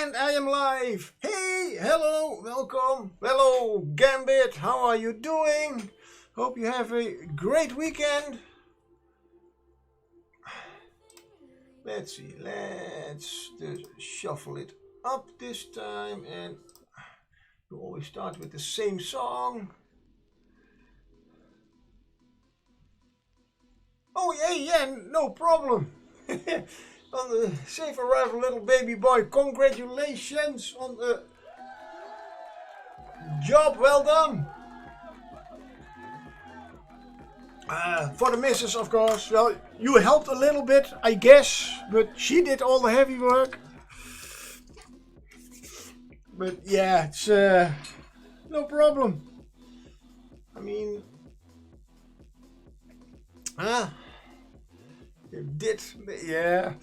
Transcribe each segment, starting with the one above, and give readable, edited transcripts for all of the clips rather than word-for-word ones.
And I am live. Hey, hello, welcome. Hello, Gambit. How are you doing? Hope you have a great weekend. Let's see. Let's just shuffle it up this time. And we always start with the same song. Oh, yeah, no problem. On the safe arrival, little baby boy. Congratulations on the job. Well done. For the missus, of course. Well, you helped a little bit, I guess, but she did all the heavy work. But yeah, it's no problem. I mean, you did, yeah.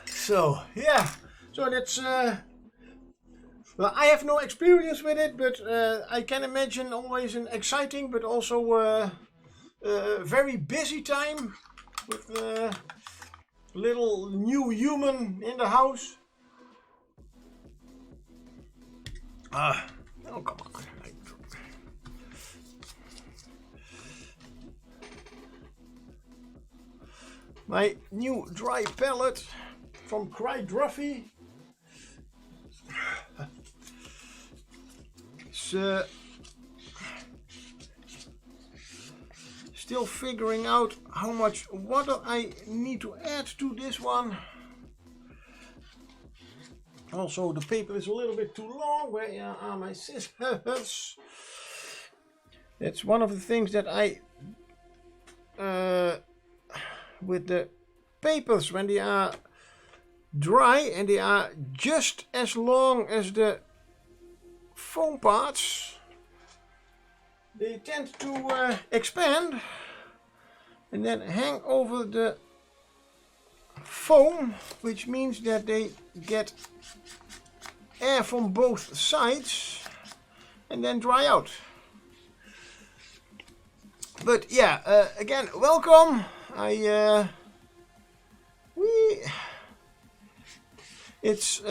So yeah, so that's well, I have no experience with it, but I can imagine always an exciting but also very busy time with little new human in the house. Oh, come on. My new dry palette from Cry Druffy. It's still figuring out how much water I need to add to this one. Also, the paper is a little bit too long. Where are my scissors? That's one of the things that I with the papers, when they are dry and they are just as long as the foam parts, they tend to expand and then hang over the foam, which means that they get air from both sides and then dry out. But yeah, again, welcome. It's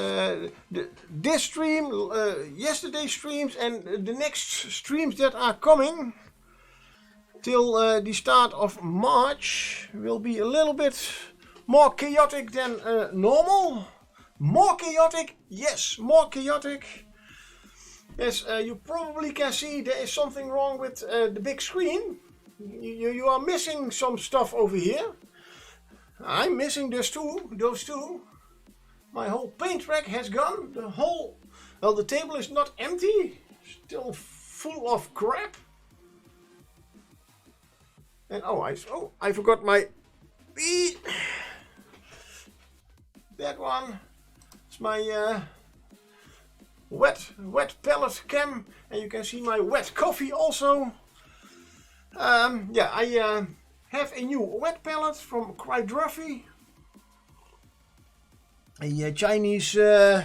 this stream, yesterday's streams, and the next streams that are coming till the start of March will be a little bit more chaotic than normal. More chaotic, yes, more chaotic. Yes, you probably can see there is something wrong with the big screen. You are missing some stuff over here. I'm missing those two. My whole paint rack has gone. The table is not empty, still full of crap. And I forgot my that one. It's my wet palette cam, and you can see my wet coffee also. Yeah, I have a new wet palette from Cry Druffy, a Chinese art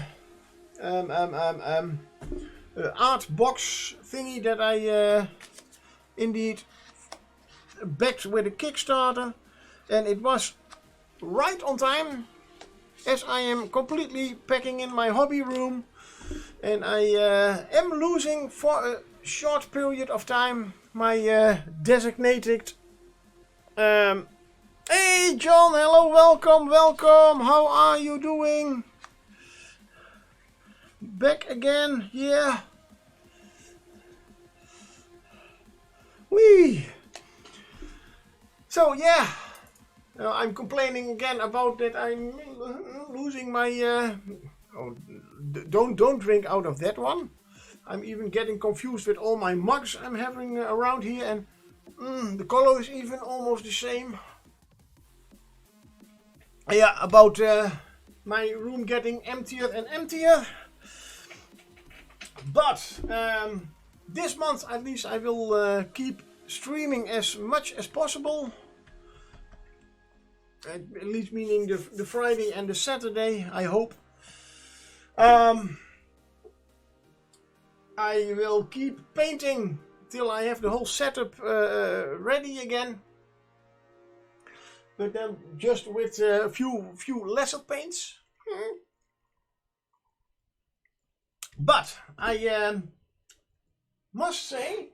box thingy that I indeed backed with a Kickstarter, and it was right on time, as I am completely packing in my hobby room, and I am losing for a short period of time my designated hey John, hello, welcome, how are you doing? Back again, yeah. Whee! So yeah, I'm complaining again about that I'm losing my don't drink out of that one. I'm even getting confused with all my mugs I'm having around here, and the color is even almost the same. Yeah, about my room getting emptier and emptier. But this month at least I will keep streaming as much as possible. At least meaning the Friday and the Saturday, I hope. I will keep painting till I have the whole setup ready again. but then just with a few lesser paints. But I must say,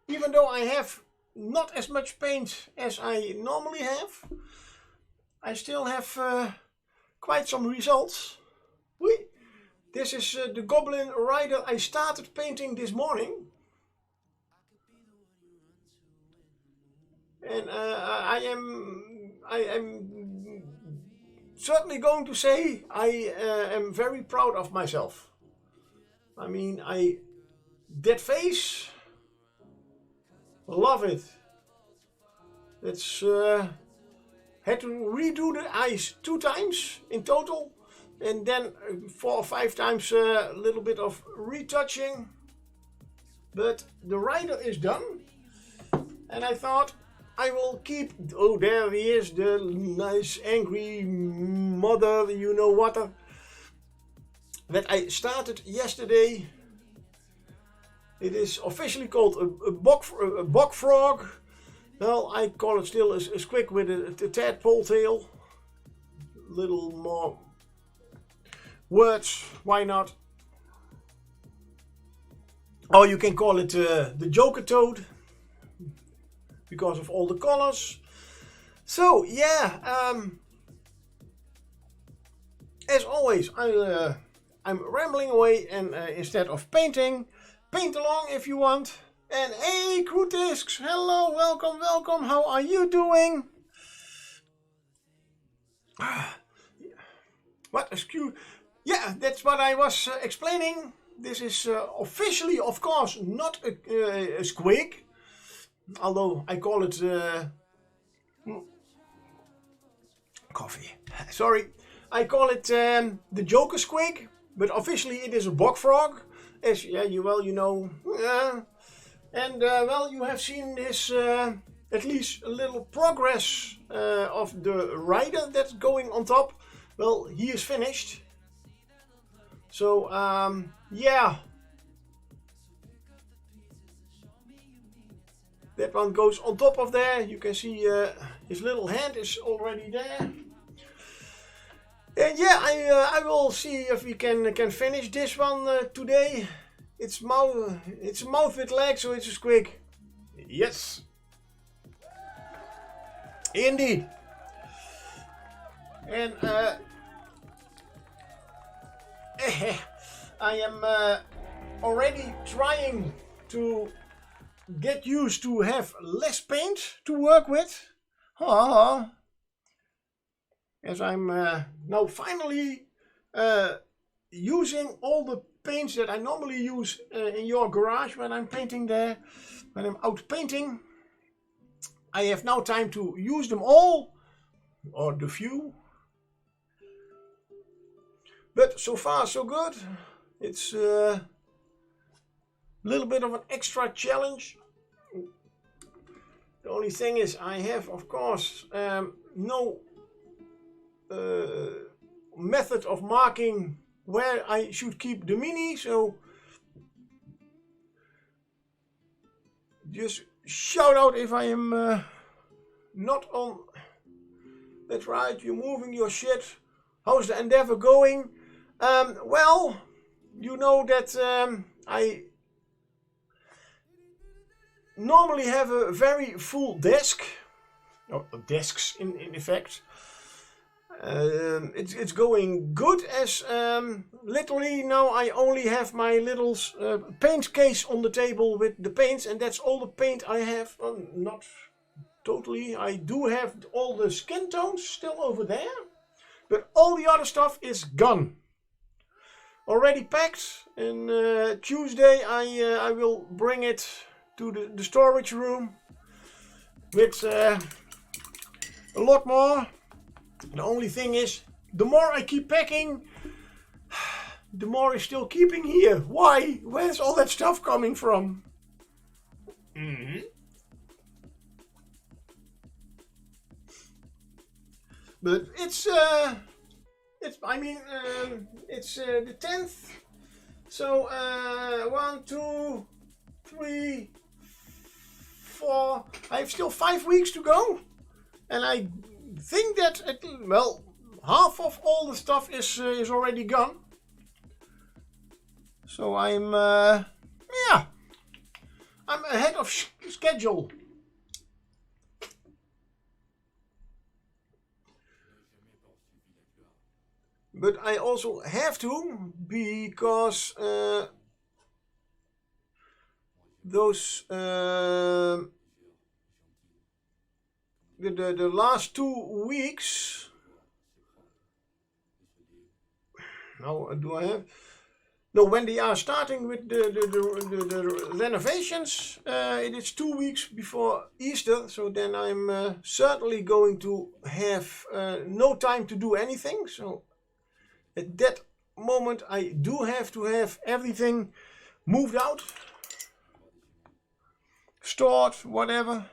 even though I have not as much paint as I normally have, I still have quite some results. This is the Goblin Rider I started painting this morning. And I am certainly going to say I am very proud of myself. I mean, that face, love it. It's had to redo the eyes 2 times in total, and then 4 or 5 times a little bit of retouching. But the rider is done, and I thought I will keep. Oh, there he is, the nice angry mother, you know what, that I started yesterday. It is officially called a Bog Frog. Well, I call it still a squig with a tadpole tail. Little more words, why not? Or you can call it the Joker Toad, because of all the colors. So yeah, as always, I'm rambling away, and instead of painting, paint along if you want. And hey, Krutisks, hello, welcome, how are you doing? What, excuse, yeah, that's what I was explaining. This is officially, of course, not a squig, although I call it coffee, sorry, I call it the Joker squig, but officially it is a Bog Frog, as you know. And well, you have seen this, at least a little progress of the rider that's going on top. Well, he is finished. So, yeah. That one goes on top of there. You can see his little hand is already there. And yeah, I will see if we can finish this one today. It's a mouth with legs, so it's a squig. Yes. Indeed. And I am already trying to get used to have less paint to work with. As I'm now finally using all the paints that I normally use in your garage when I'm painting there, when I'm out painting. I have now time to use them all, or the few. But so far so good. It's a little bit of an extra challenge. The only thing is I have, of course, no method of marking where I should keep the mini, so just shout out if I am not on. That's right, you're moving your shit. How's the endeavor going? Well, you know that I normally have a very full desk, or desks in effect. It's going good, as literally now I only have my little paint case on the table with the paints, and that's all the paint I have. Not totally, I do have all the skin tones still over there, but all the other stuff is gone. Already packed, and Tuesday I will bring it to the storage room with a lot more. The only thing is, the more I keep packing, the more is still keeping here. Why? Where's all that stuff coming from? But it's the 10th. So 1, 2, 3, 4. I have still 5 weeks to go. And I think that, well, half of all the stuff is already gone. So I'm, yeah, I'm ahead of schedule. But I also have to, because those the last 2 weeks. Now do I have? No, when they are starting with the renovations, it is 2 weeks before Easter. So then I'm certainly going to have no time to do anything. So at that moment, I do have to have everything moved out, stored, whatever.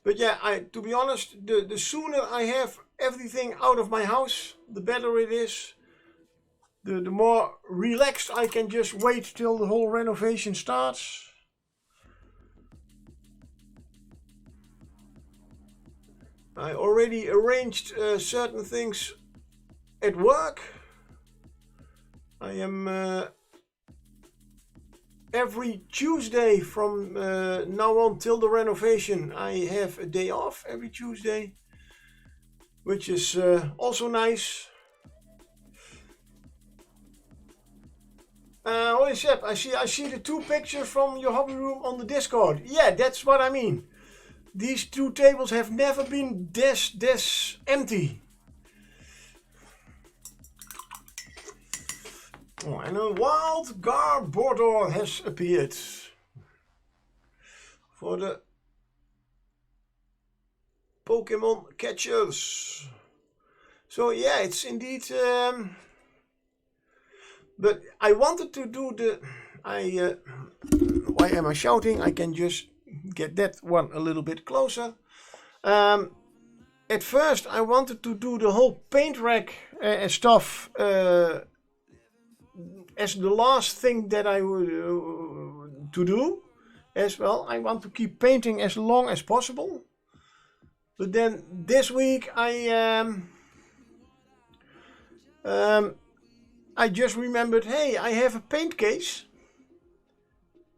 But yeah, to be honest, the sooner I have everything out of my house, the better it is. The more relaxed I can just wait till the whole renovation starts. I already arranged certain things at work. I am every Tuesday from now on till the renovation, I have a day off every Tuesday, which is also nice. Holy Sepp, I see the 2 pictures from your hobby room on the Discord. Yeah, that's what I mean. These 2 tables have never been this empty. Oh, and a wild Garbodor has appeared for the Pokemon catchers. So yeah, it's indeed. But I wanted to do the. Why am I shouting? I can just get that one a little bit closer. At first, I wanted to do the whole paint rack stuff. As the last thing that I would to do as well. I want to keep painting as long as possible. But then this week I just remembered, hey, I have a paint case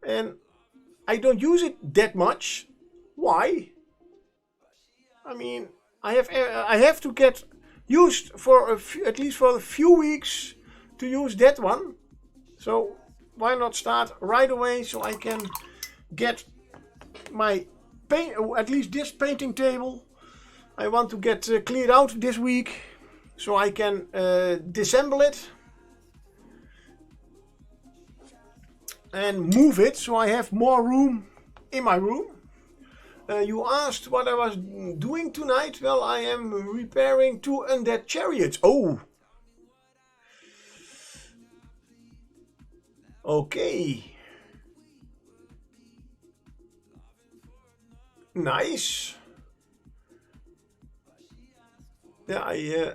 and I don't use it that much. Why? I mean, I have to get used for at least for a few weeks to use that one. So why not start right away so I can get my paint, at least this painting table. I want to get cleared out this week so I can disassemble it and move it so I have more room in my room. You asked what I was doing tonight. Well, I am repairing 2 undead chariots. Oh! Okay. Nice. Yeah,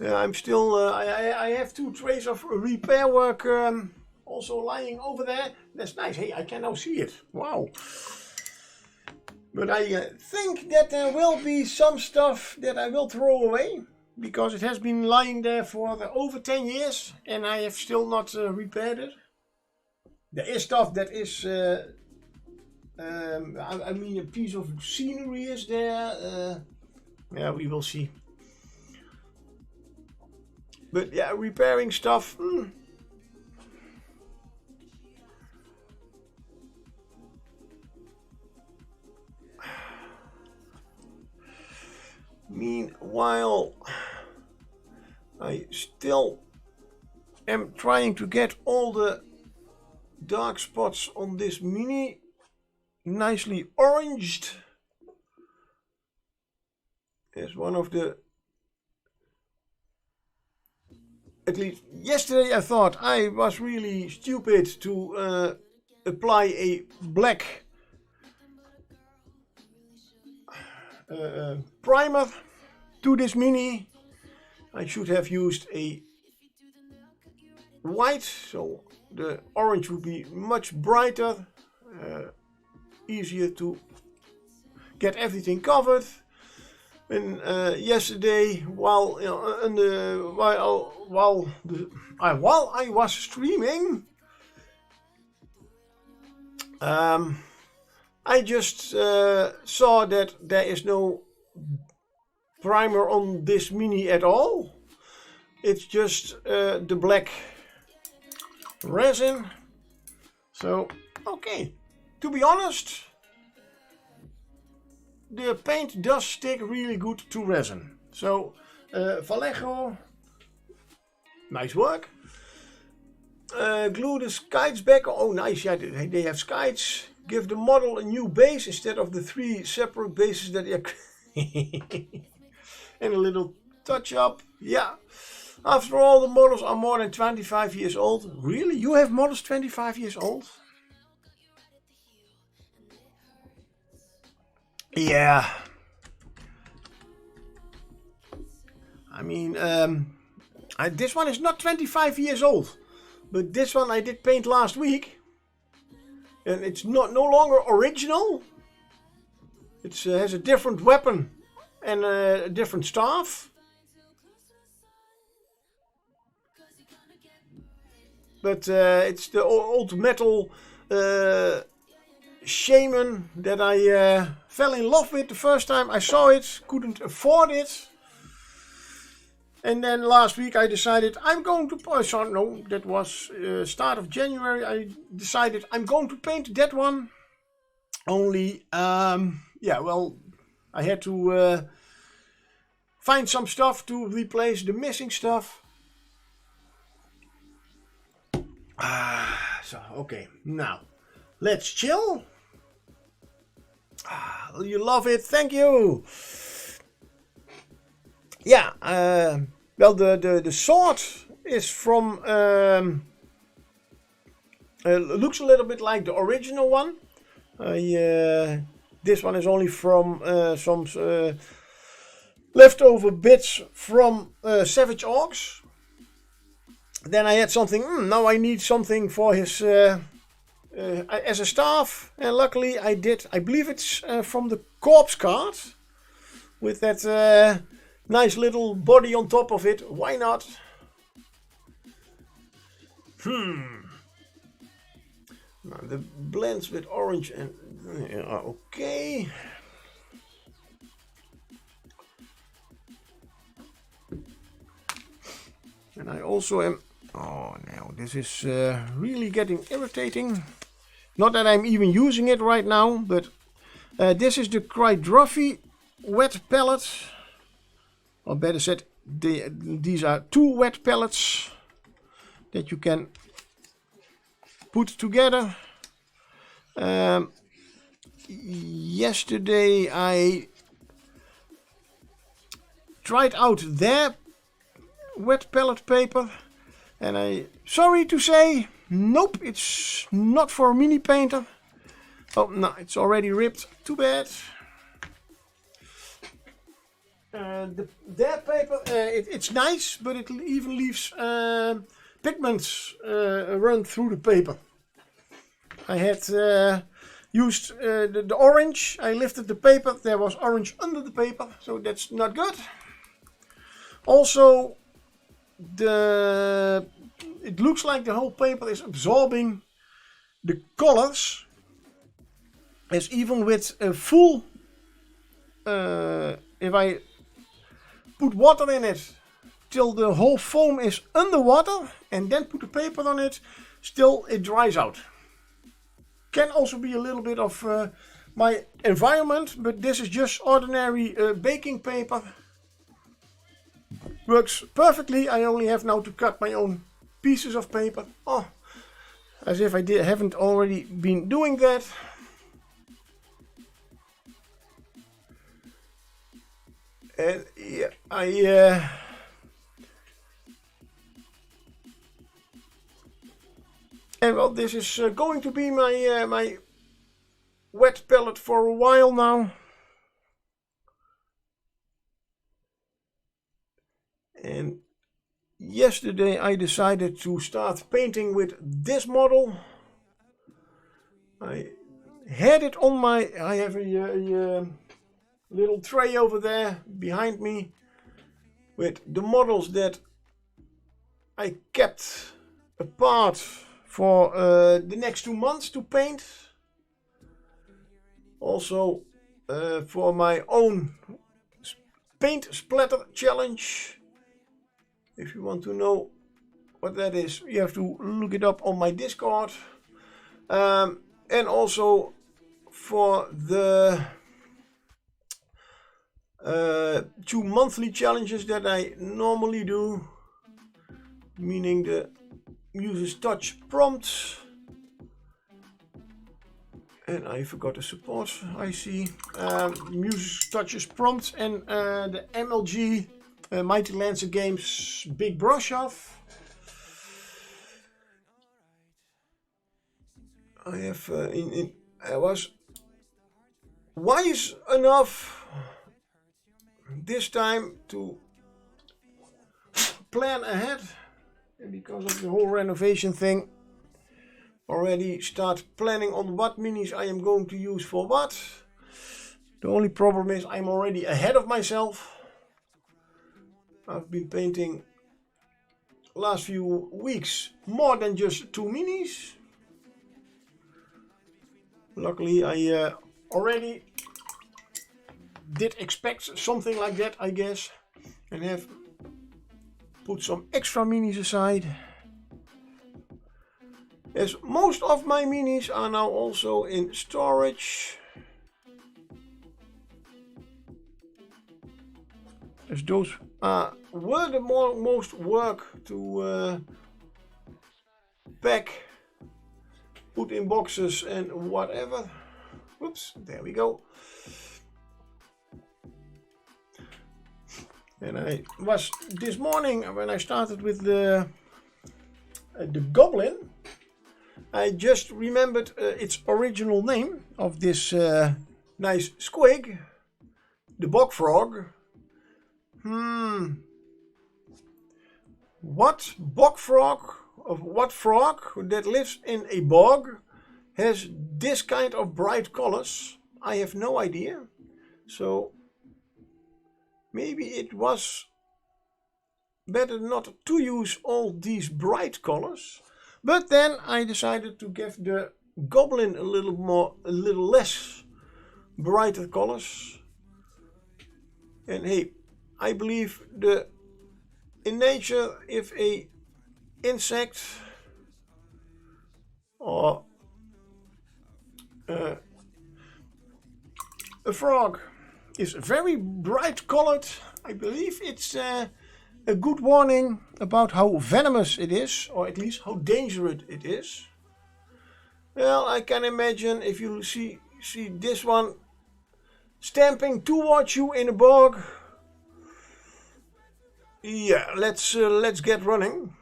I'm still. I have 2 trays of repair work also lying over there. That's nice. Hey, I can now see it. Wow. But I think that there will be some stuff that I will throw away because it has been lying there for over 10 years and I have still not repaired it. There is stuff that is. I mean, a piece of scenery is there. Yeah, we will see. But yeah, repairing stuff. Meanwhile, I still am trying to get all the dark spots on this mini nicely oranged. As one of the, at least yesterday I thought I was really stupid to apply a black primer to this mini. I should have used a white, so the orange would be much brighter, easier to get everything covered. And yesterday, while I was streaming, I just saw that there is no primer on this mini at all. It's just the black resin. So, okay, to be honest, the paint does stick really good to resin. So, Vallejo, nice work. Glue the skites back. Oh, nice, yeah, they have skites. Give the model a new base instead of the 3 separate bases that are and a little touch up. Yeah. After all, the models are more than 25 years old. Really? You have models 25 years old? Yeah. I mean, this one is not 25 years old. But this one I did paint last week. And it's no longer original. It has a different weapon and a different staff. But it's the old metal shaman that I fell in love with the first time I saw it. Couldn't afford it. And then last week I decided I'm going to... no, that was start of January. I decided I'm going to paint that one. Only, yeah, well, I had to find some stuff to replace the missing stuff. So, okay, now, let's chill. You love it, thank you. Yeah, well, the sword is from, looks a little bit like the original one. This one is only from some leftover bits from Savage Orcs. Then I had something, now I need something for his, as a staff. And luckily I did, I believe it's from the corpse card. With that nice little body on top of it. Why not? Now the blends with orange and okay. And I also am. Oh, now this is really getting irritating. Not that I'm even using it right now, but this is the Crydruffy wet palette. Or better said, these are 2 wet pellets that you can put together. Yesterday I tried out their wet palette paper, and sorry to say, nope, it's not for a mini painter. Oh no, it's already ripped. Too bad. Their paper, it's nice, but it even leaves pigments run through the paper. I had used the orange. I lifted the paper. There was orange under the paper, so that's not good. Also, it looks like the whole paper is absorbing the colors. As even with a full, if I put water in it till the whole foam is underwater and then put the paper on it, still it dries out. Can also be a little bit of my environment, but this is just ordinary baking paper. Works perfectly. I only have now to cut my own pieces of paper. Oh, as if I haven't already been doing that. And yeah, and well, this is going to be my my wet palette for a while now. And yesterday I decided to start painting with this model. I had it on my, I have a little tray over there behind me with the models that I kept apart for the next 2 months to paint. Also for my own paint splatter challenge. If you want to know what that is, you have to look it up on my Discord. And also for the 2 monthly challenges that I normally do, meaning the uses touch prompts, and I forgot the support. I see Muses touches prompts and the MLG Mighty Lancer Games big brush off. I have I was wise enough this time to plan ahead, and because of the whole renovation thing, already start planning on what minis I am going to use for what. The only problem is I'm already ahead of myself. I've been painting last few weeks more than just 2 minis. Luckily I already did expect something like that, I guess, and have put some extra minis aside. As most of my minis are now also in storage, as those were the most work to pack, put in boxes and whatever. Whoops, there we go. And I was this morning when I started with the goblin, I just remembered its original name of this nice squig, the Bog Frog. What bog frog, of what frog that lives in a bog has this kind of bright colors? I have no idea. So maybe it was better not to use all these bright colors. But then I decided to give the goblin a little less brighter colors. And hey, I believe in nature, if a insect or a frog is very bright colored, I believe it's a good warning about how venomous it is, or at least how dangerous it is. Well, I can imagine if you see this one stamping towards you in a bog. Yeah, let's get running.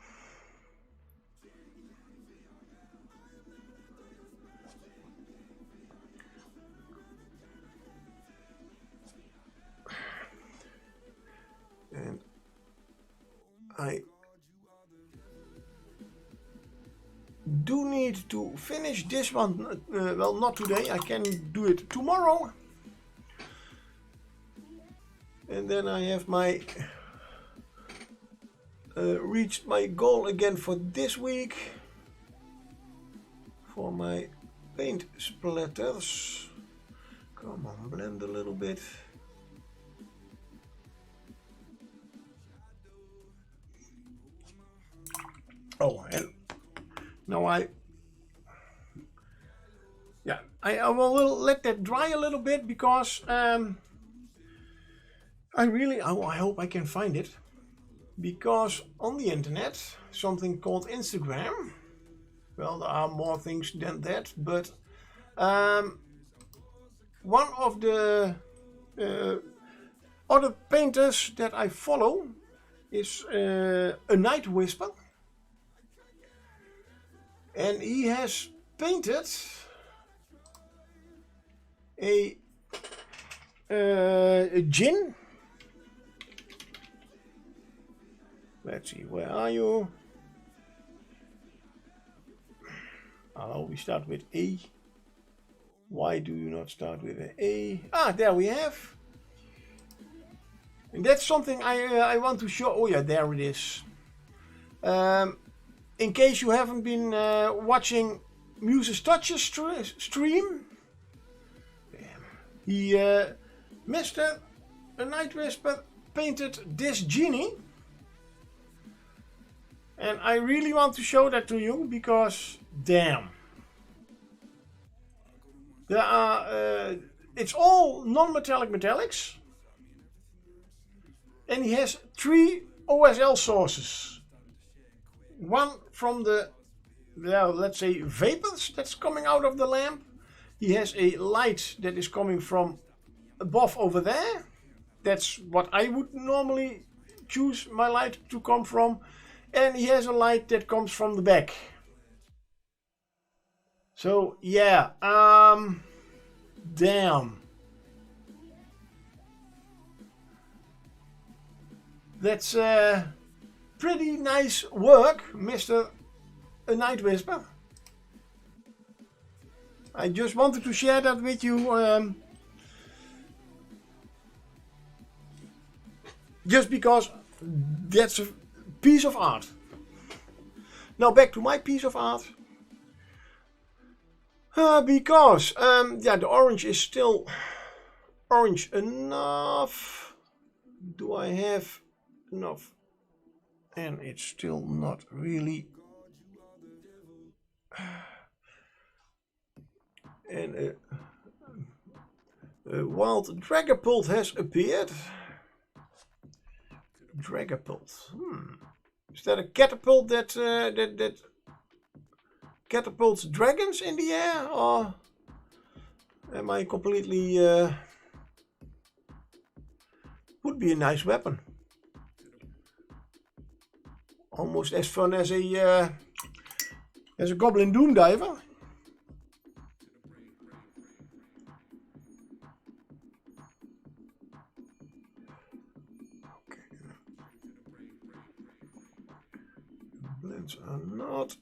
And I do need to finish this one. Well, not today. I can do it tomorrow. And then I have my reached my goal again for this week for my paint splatters. Come on, blend a little bit. Oh, and now I will let that dry a little bit, because I hope I can find it, because on the internet something called Instagram, well, there are more things than that, but one of the other painters that I follow is a Night Whisper. And he has painted a gin Let's see, where are you? Oh, we start with A. Why do you not start with an A? Ah, there we have. And that's something I want to show. Oh yeah, there it is. In case you haven't been watching Muse's Touches stream, he, Mr. Night Whisper, painted this genie. And I really want to show that to you because, damn. There are, it's all non-metallic metallics. And he has 3 OSL sources. One from the, let's say, vapors that's coming out of the lamp. He has a light that is coming from above over there. That's what I would normally choose my light to come from. And he has a light that comes from the back. So yeah, damn. That's pretty nice work, Mr. Night Whisper. I just wanted to share that with you. Just because that's a piece of art. Now back to my piece of art. Because yeah, the orange is still orange enough. Do I have enough? And it's still not really. And a wild dragapult has appeared. Dragapult. Is that a catapult that that catapults dragons in the air, or am I completely? Would be a nice weapon. Almost as fun as a goblin doom diver. Goblins are not.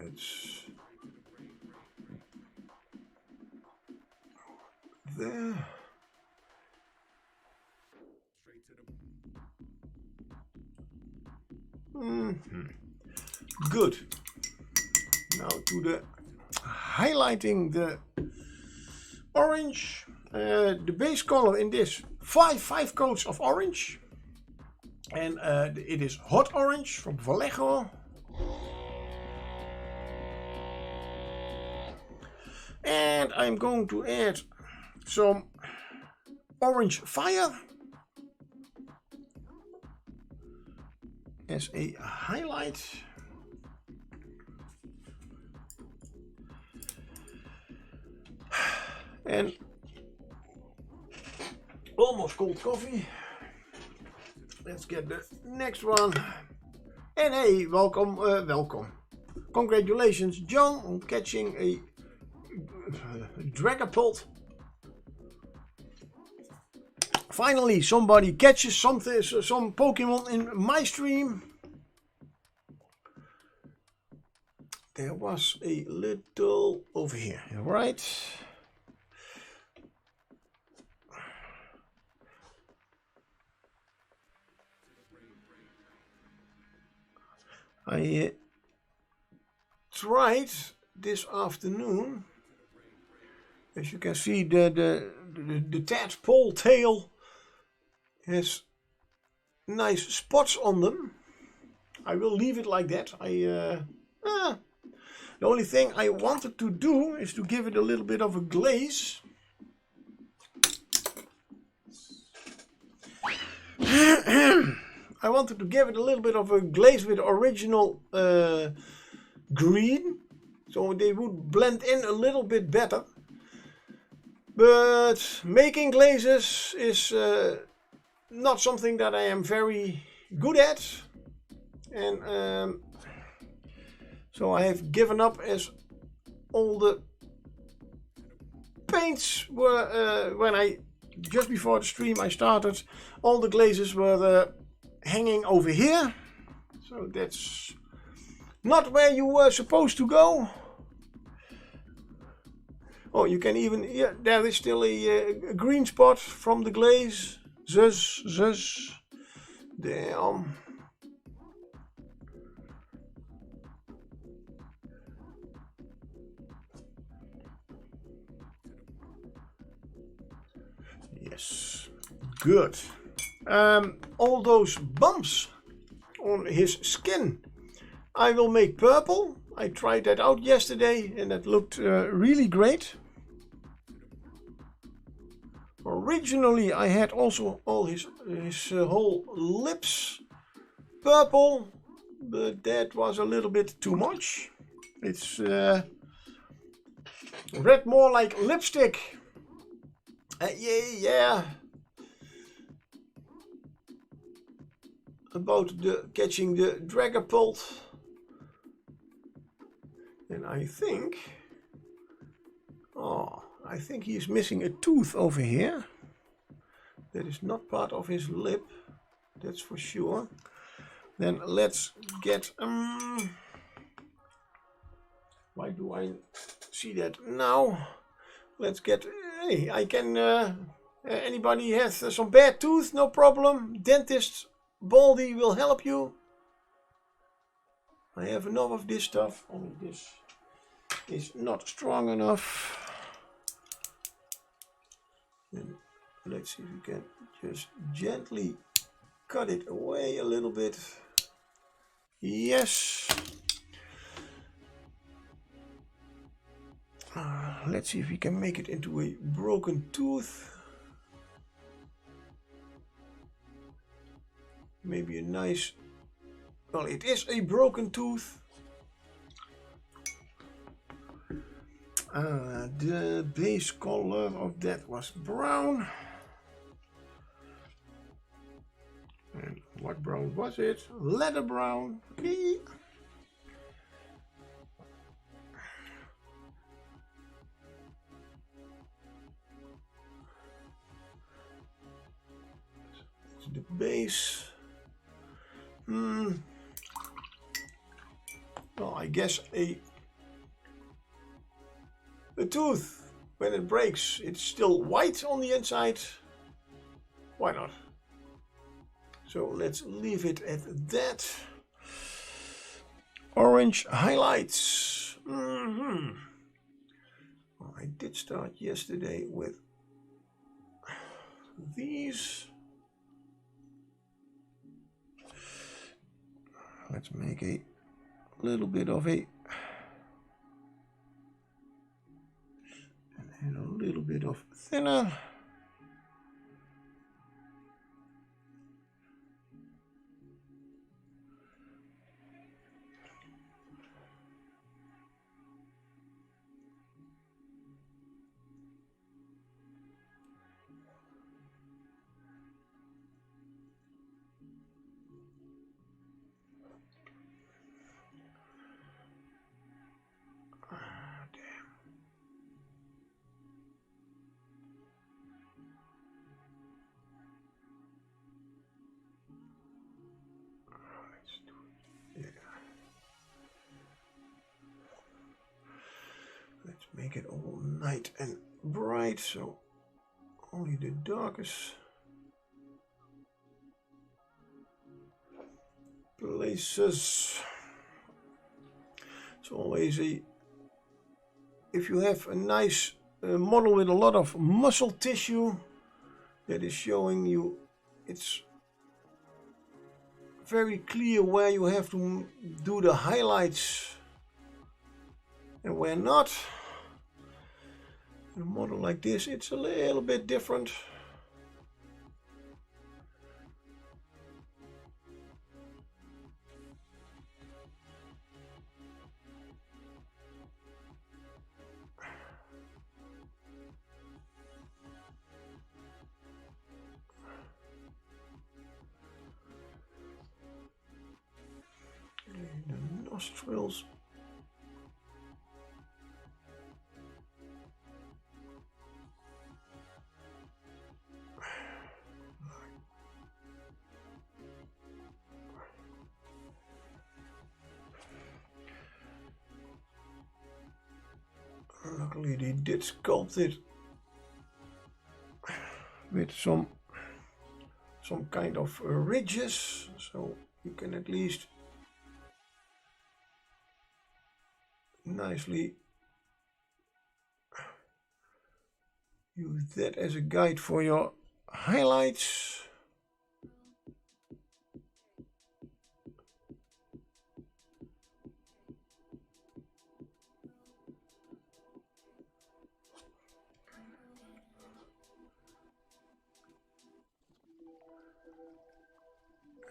It's there. Good. Now to the highlighting the orange. The base color in this five coats of orange, and it is hot orange from Vallejo. And I'm going to add some orange fire as a highlight. And almost cold coffee. Let's get the next one. And hey, welcome, welcome. Congratulations, John, on catching a dragapult. Finally, somebody catches something, some Pokemon in my stream. There was a little over here, right? I tried this afternoon. As you can see, the tadpole tail has nice spots on them. I will leave it like that. The only thing I wanted to do is to give it a little bit of a glaze. I wanted to give it a little bit of a glaze with original green, so they would blend in a little bit better. But making glazes is not something that I am very good at, and so I have given up as all the paints were, when I, just before the stream I started, all the glazes were hanging over here. So that's not where you were supposed to go. Oh, you can even, yeah, there is still a green spot from the glaze. Zus. Damn. Yes, good. All those bumps on his skin, I will make purple. I tried that out yesterday and that looked really great. Originally I had also all his whole lips purple, but that was a little bit too much. It's red more like lipstick. Yeah. About catching the dragapult. And I think, I think he is missing a tooth over here. That is not part of his lip, that's for sure. Then let's get, why do I see that now? Let's get, hey, I can, anybody has some bad tooth, no problem. Dentist Baldy will help you. I have enough of this stuff, only this is not strong enough. And let's see if we can just gently cut it away a little bit. Yes. Let's see if we can make it into a broken tooth. Maybe a nice, well, it is a broken tooth. The base color of that was brown. And what brown was it? Leather brown. Okay. That's the base. Well, I guess a tooth, when it breaks, it's still white on the inside. Why not? So let's leave it at that. Orange highlights. Well, I did start yesterday with these. Let's make a little bit of a and a little bit of thinner. Let's make it all night and bright, so only the darkest places. It's always if you have a nice model with a lot of muscle tissue that is showing you, it's very clear where you have to do the highlights and where not. In a model like this, it's a little bit different. The nostrils. Luckily they did sculpt it with some kind of ridges, so you can at least nicely use that as a guide for your highlights.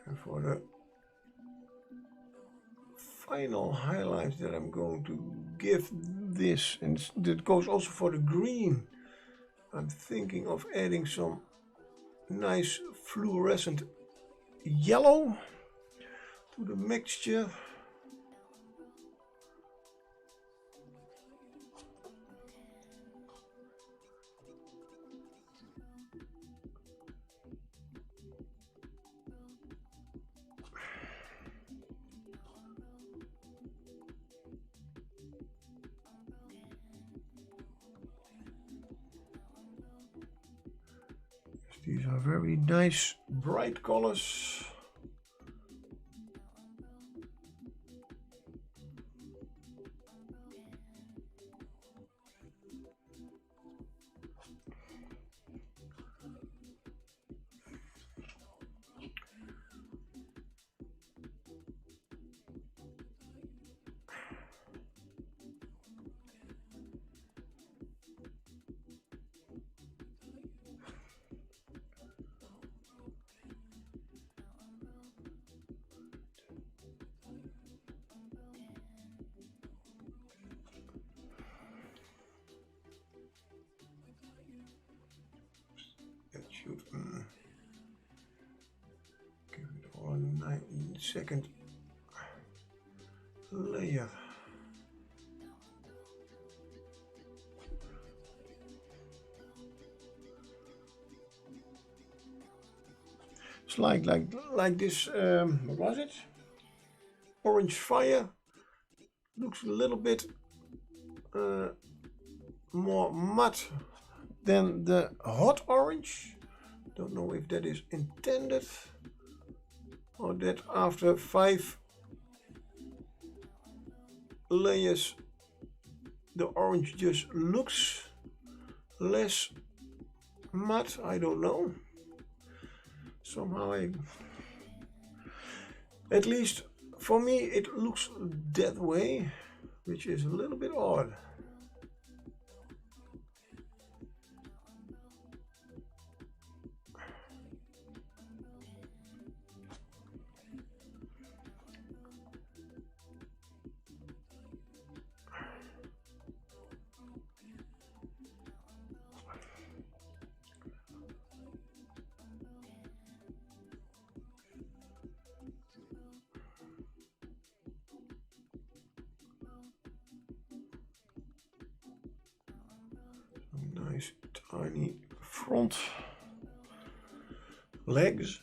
And for the final highlights that I'm going to give this, and that goes also for the green, I'm thinking of adding some nice fluorescent yellow to the mixture. These are very nice bright colors. Should give it all a 9-second layer. It's like this. What was it? Orange fire. Looks a little bit more matte than the hot orange. Don't know if that is intended or that after 5 layers the orange just looks less matte. I don't know. Somehow at least for me it looks that way, which is a little bit odd. Nice tiny front legs.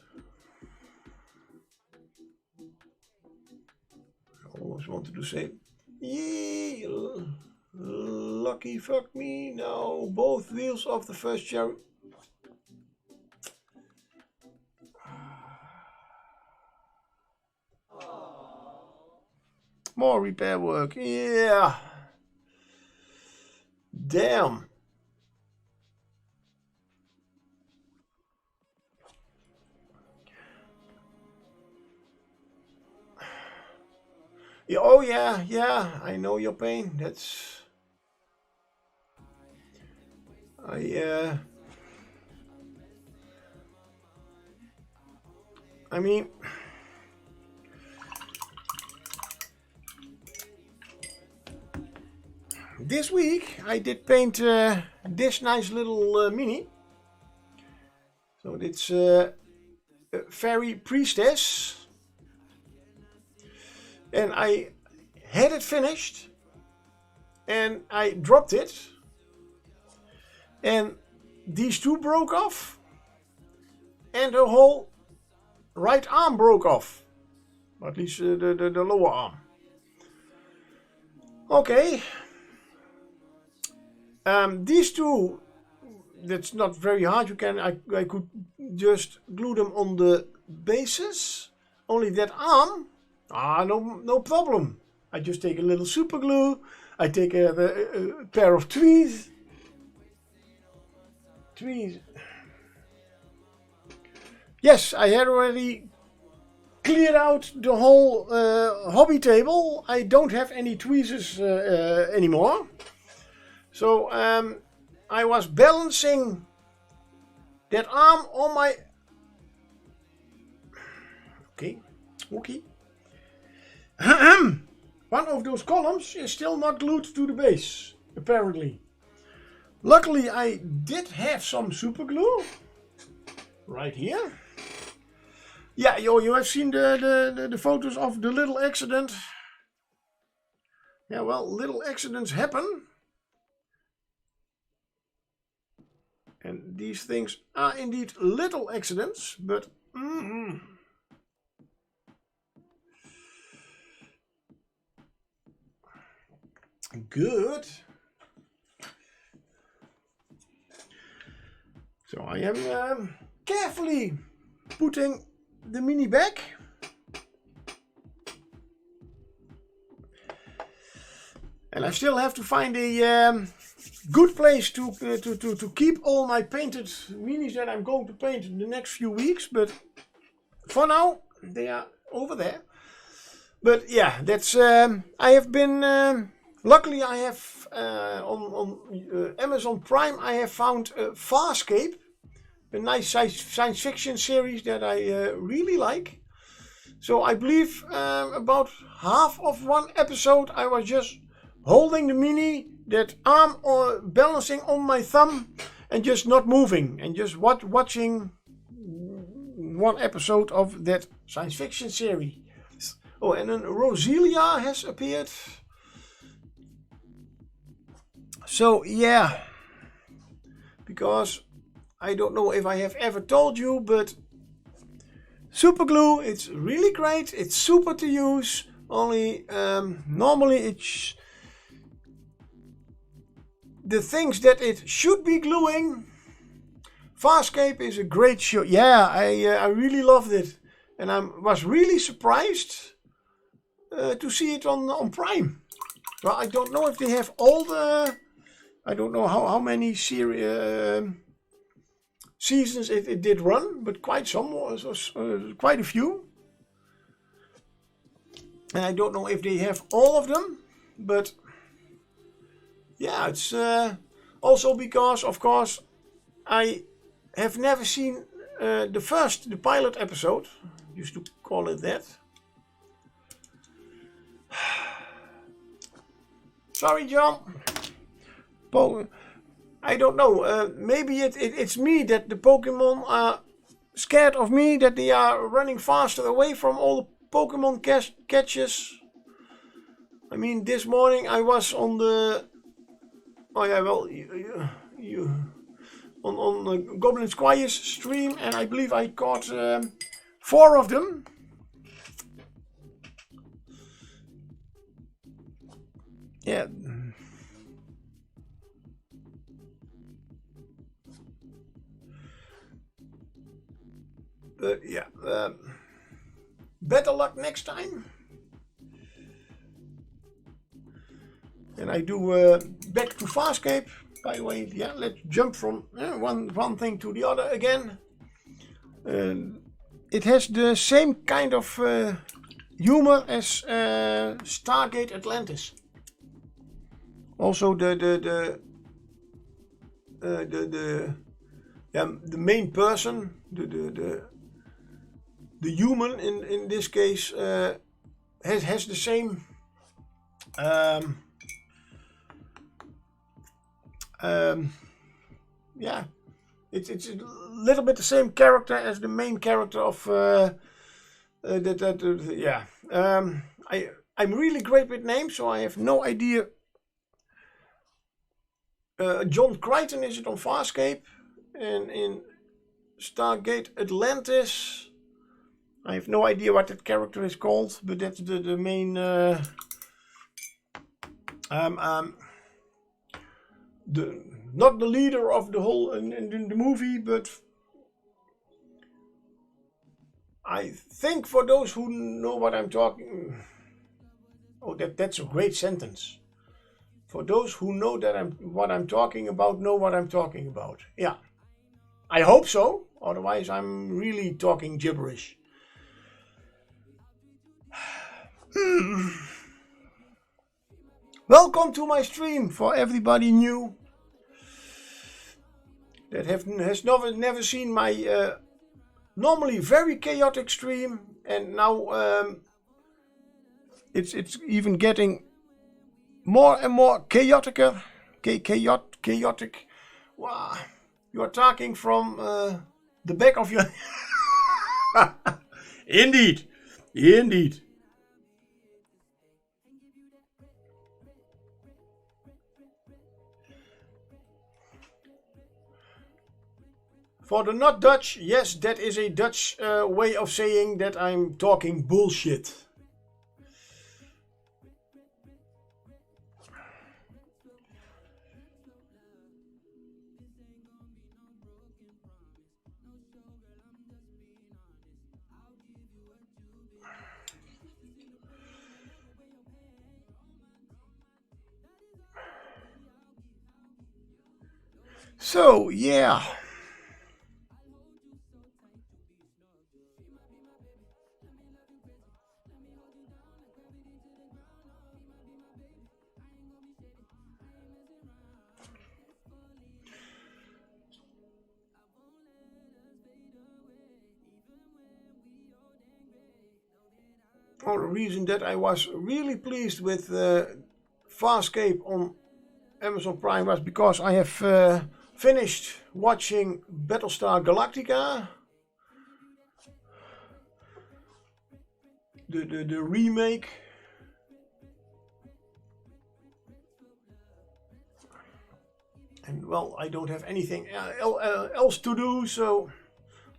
I always wanted to say, yay, lucky fuck me. Now both wheels of the first chariot. More repair work, yeah. Damn. Yeah, oh yeah, I know your pain. That's I mean, this week I did paint this nice little mini. So it's Fairy Priestess, and I had it finished and I dropped it, and these two broke off and the whole right arm broke off, at least the lower arm. Okay, These two, that's not very hard. I could just glue them on the bases. Only that arm, no problem. I just take a little super glue. I take a pair of tweezers. Yes, I had already cleared out the whole hobby table. I don't have any tweezers anymore. So I was balancing that arm on my... Okay. One of those columns is still not glued to the base, apparently. Luckily, I did have some super glue right here. Yeah, you have seen the photos of the little accident. Yeah, well, little accidents happen. And these things are indeed little accidents, but... Good. So I am carefully putting the mini back. And I still have to find a good place to keep all my painted minis that I'm going to paint in the next few weeks. But for now, they are over there. But yeah, that's I have been... Luckily, I have on Amazon Prime, I have found Farscape, a nice science fiction series that I really like. So I believe about half of one episode, I was just holding the mini, that arm balancing on my thumb, and just not moving, and just watching one episode of that science fiction series. Oh, and then Roselia has appeared. So yeah, because I don't know if I have ever told you, but super glue, it's really great. It's super to use. Only normally it's the things that it should be gluing. Farscape is a great show. Yeah, I really loved it, and I was really surprised to see it on Prime. Well, I don't know if they have all the... I don't know how many seasons it did run, but quite some, quite a few. And I don't know if they have all of them, but yeah, it's also because, of course, I have never seen the pilot episode, used to call it that. Sorry, John. I don't know, maybe it's me that the Pokemon are scared of me, that they are running faster away from all the Pokemon catches. I mean, this morning I was on the... Oh yeah, well, on the Goblin Squire's stream, and I believe I caught 4 of them. Yeah. But yeah, better luck next time. And I do back to Farscape. By the way, yeah, let's jump from one thing to the other again. It has the same kind of humor as Stargate Atlantis. Also the main person, the human in this case has the same yeah, it's a little bit the same character as the main character of yeah. I'm really great with names, so I have no idea. John Crichton is it on Farscape, and in Stargate Atlantis, I have no idea what that character is called, but that's the main not the leader of the whole in the movie, but I think for those who know what I'm talking. Oh, that's a great sentence. For those who know what I'm talking about, know what I'm talking about. Yeah, I hope so. Otherwise, I'm really talking gibberish. Welcome to my stream for everybody new that has never seen my normally very chaotic stream, and now it's even getting more and more chaotic. Wow. You are talking from the back of your... Indeed. For the not Dutch, yes, that is a Dutch way of saying that I'm talking bullshit. So, yeah. For the reason that I was really pleased with Farscape on Amazon Prime was because I have finished watching Battlestar Galactica, the remake. And well, I don't have anything else to do, so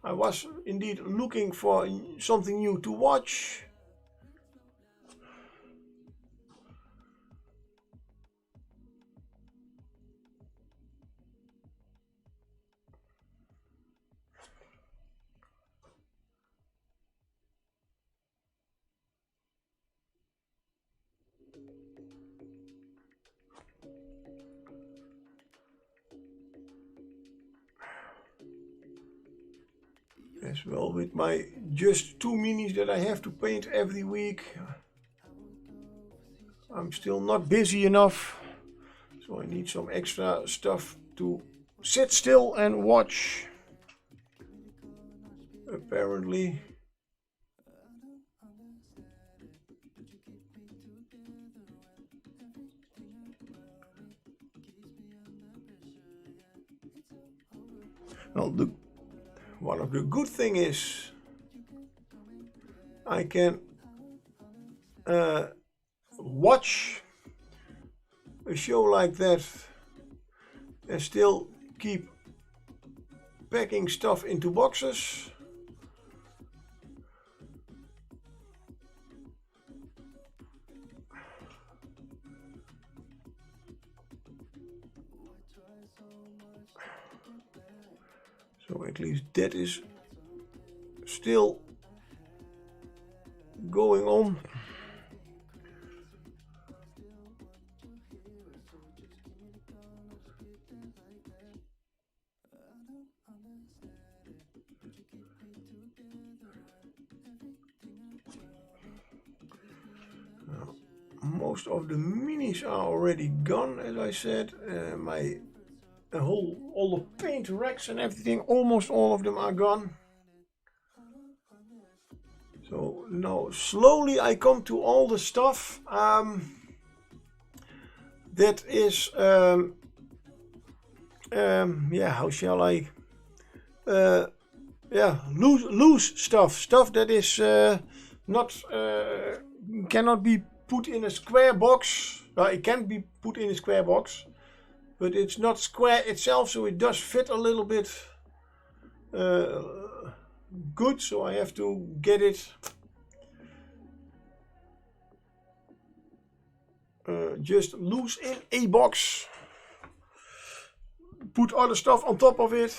I was indeed looking for something new to watch. As well, with my just 2 minis that I have to paint every week, I'm still not busy enough, so I need some extra stuff to sit still and watch. Apparently. Well, one of the good things is I can watch a show like that and still keep packing stuff into boxes. So at least that is still going on. Now, most of the minis are already gone, as I said. All the paint racks and everything, almost all of them are gone. So now slowly I come to all the stuff that is how shall I loose stuff that is not cannot be put in a square box. It can be put in a square box, but it's not square itself, so it does fit a little bit good, so I have to get it just loose in a box. put other stuff on top of it.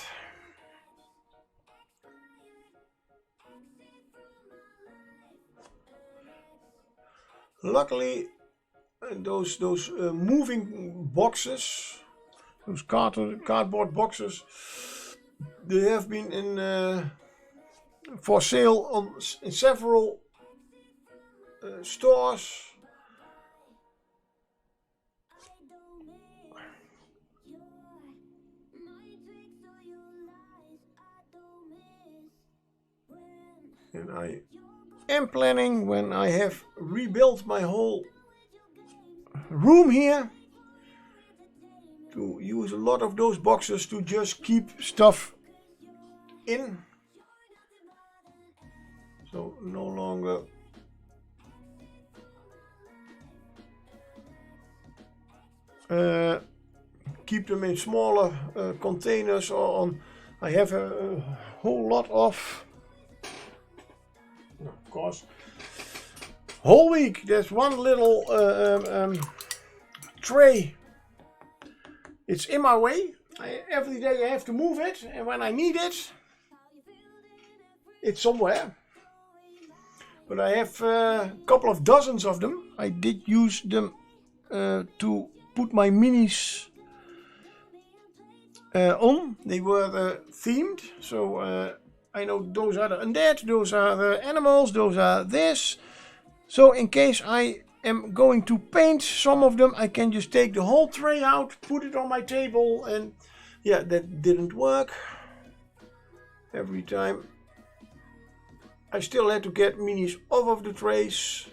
Luckily, those moving boxes, those cardboard boxes, they have been in for sale in several stores. And I am planning, when I have rebuilt my whole room here, to use a lot of those boxes to just keep stuff in. So no longer keep them in smaller containers or on. I have a whole lot of course, whole week there's one little tray. It's in my way. Every day I have to move it, and when I need it, it's somewhere. But I have a couple of dozens of them. I did use them to put my minis on. They were themed, so I know those are the undead, those are the animals, those are this. So in case I am going to paint some of them, I can just take the whole tray out, put it on my table, and yeah, that didn't work. Every time I still had to get minis off of the trays,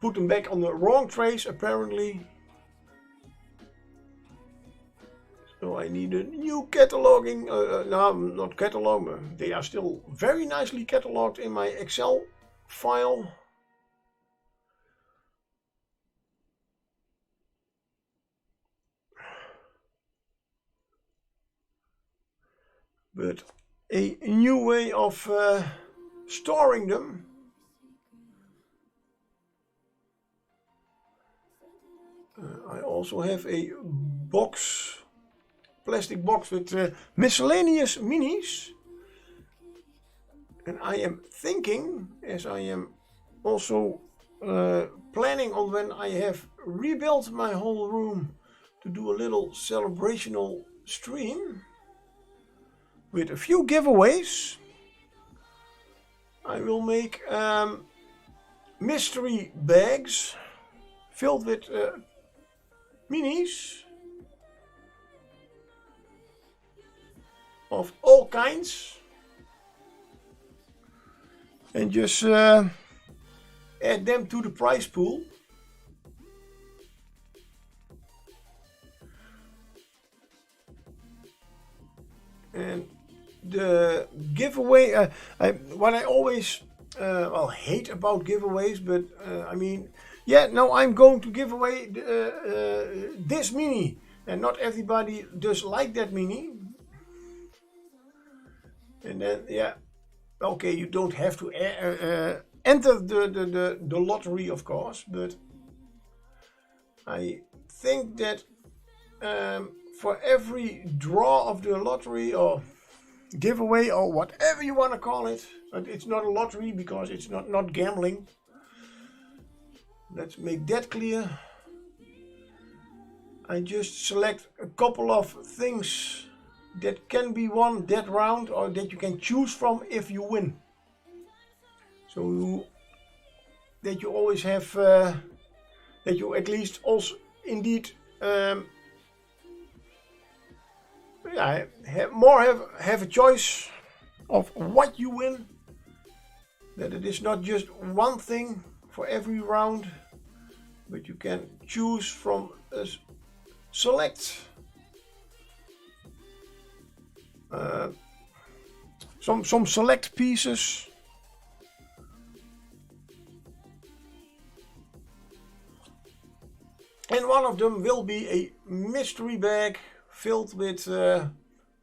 put them back on the wrong trays apparently. So I need a new cataloging, no, not catalog, they are still very nicely cataloged in my Excel file. But a new way of storing them. I also have a box. Plastic box with miscellaneous minis, and I am thinking, as I am also planning on when I have rebuilt my whole room, to do a little celebrational stream with a few giveaways. I will make mystery bags filled with minis of all kinds, and just add them to the prize pool. And the giveaway, what I always hate about giveaways, but I mean, yeah, no, I'm going to give away this mini, and not everybody does like that mini. And then, yeah, okay, you don't have to enter the lottery, of course, but I think that for every draw of the lottery or giveaway or whatever you want to call it, but it's not a lottery because it's not gambling. Let's make that clear. I just select a couple of things that can be won that round, or that you can choose from if you win. So that you always have, that you at least also indeed have a choice of what you win. That it is not just one thing for every round, but you can choose from a select some select pieces. And one of them will be a mystery bag filled with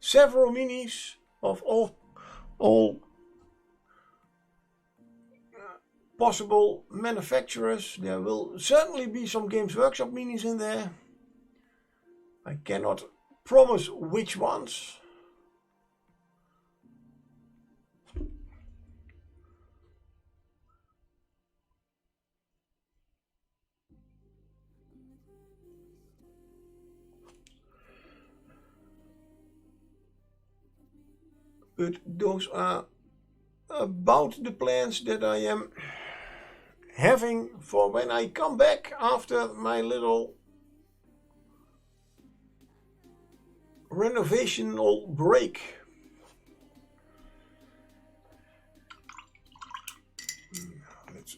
several minis of all possible manufacturers. There will certainly be some Games Workshop minis in there. I cannot promise which ones. But those are about the plans that I am having for when I come back after my little renovational break. Let's,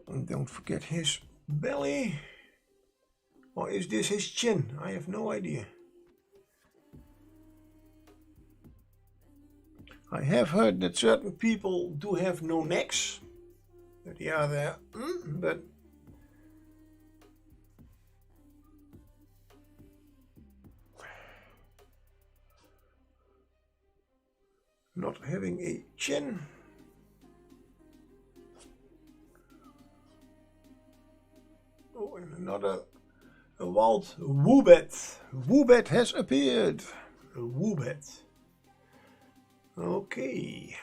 and don't forget his belly. Or is this his chin? I have no idea. I have heard that certain people do have no necks. That they are there, but not having a chin. Oh, and another wild woobet. Woobet has appeared. A woobet. Okay.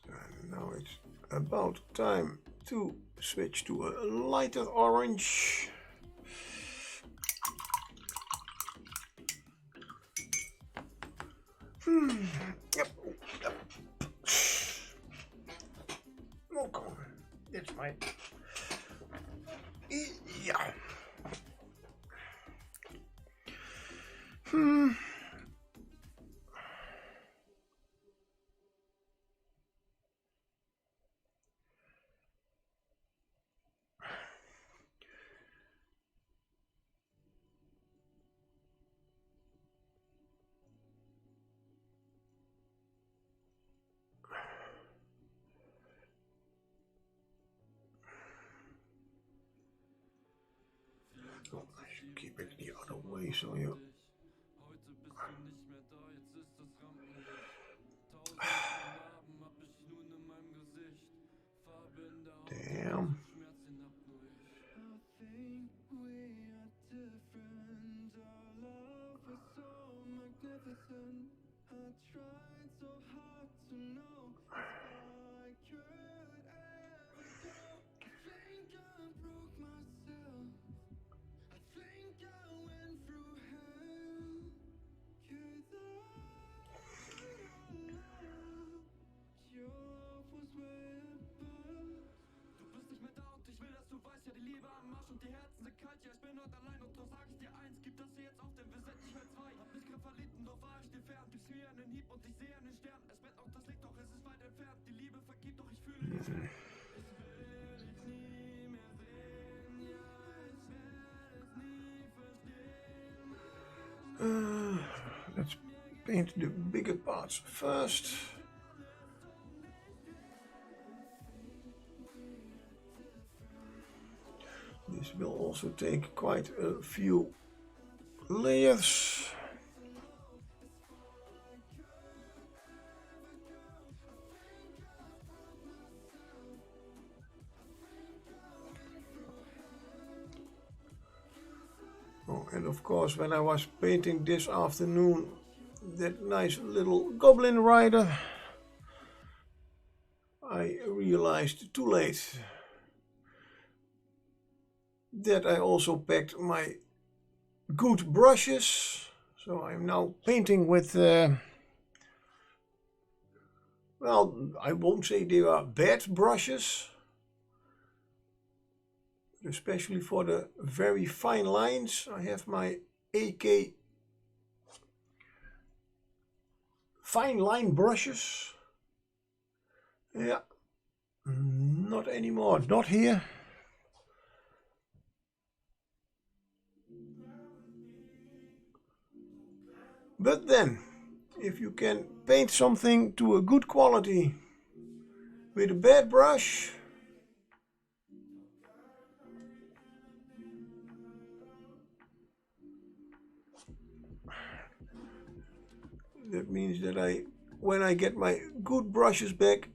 And now it's about time to switch to a lighter orange. Yep. Oh, come on. That's fine. Yeah. Oh, I should keep it the other way so you. Damn. Let's paint the bigger parts first. This will also take quite a few layers. Oh, and of course, when I was painting this afternoon that nice little goblin rider, I realized too late that I also packed my good brushes. So I'm now painting with, well, I won't say they are bad brushes, especially for the very fine lines. I have my AK fine line brushes. Yeah, not anymore, not here. But then, if you can paint something to a good quality with a bad brush, that means that when I get my good brushes back,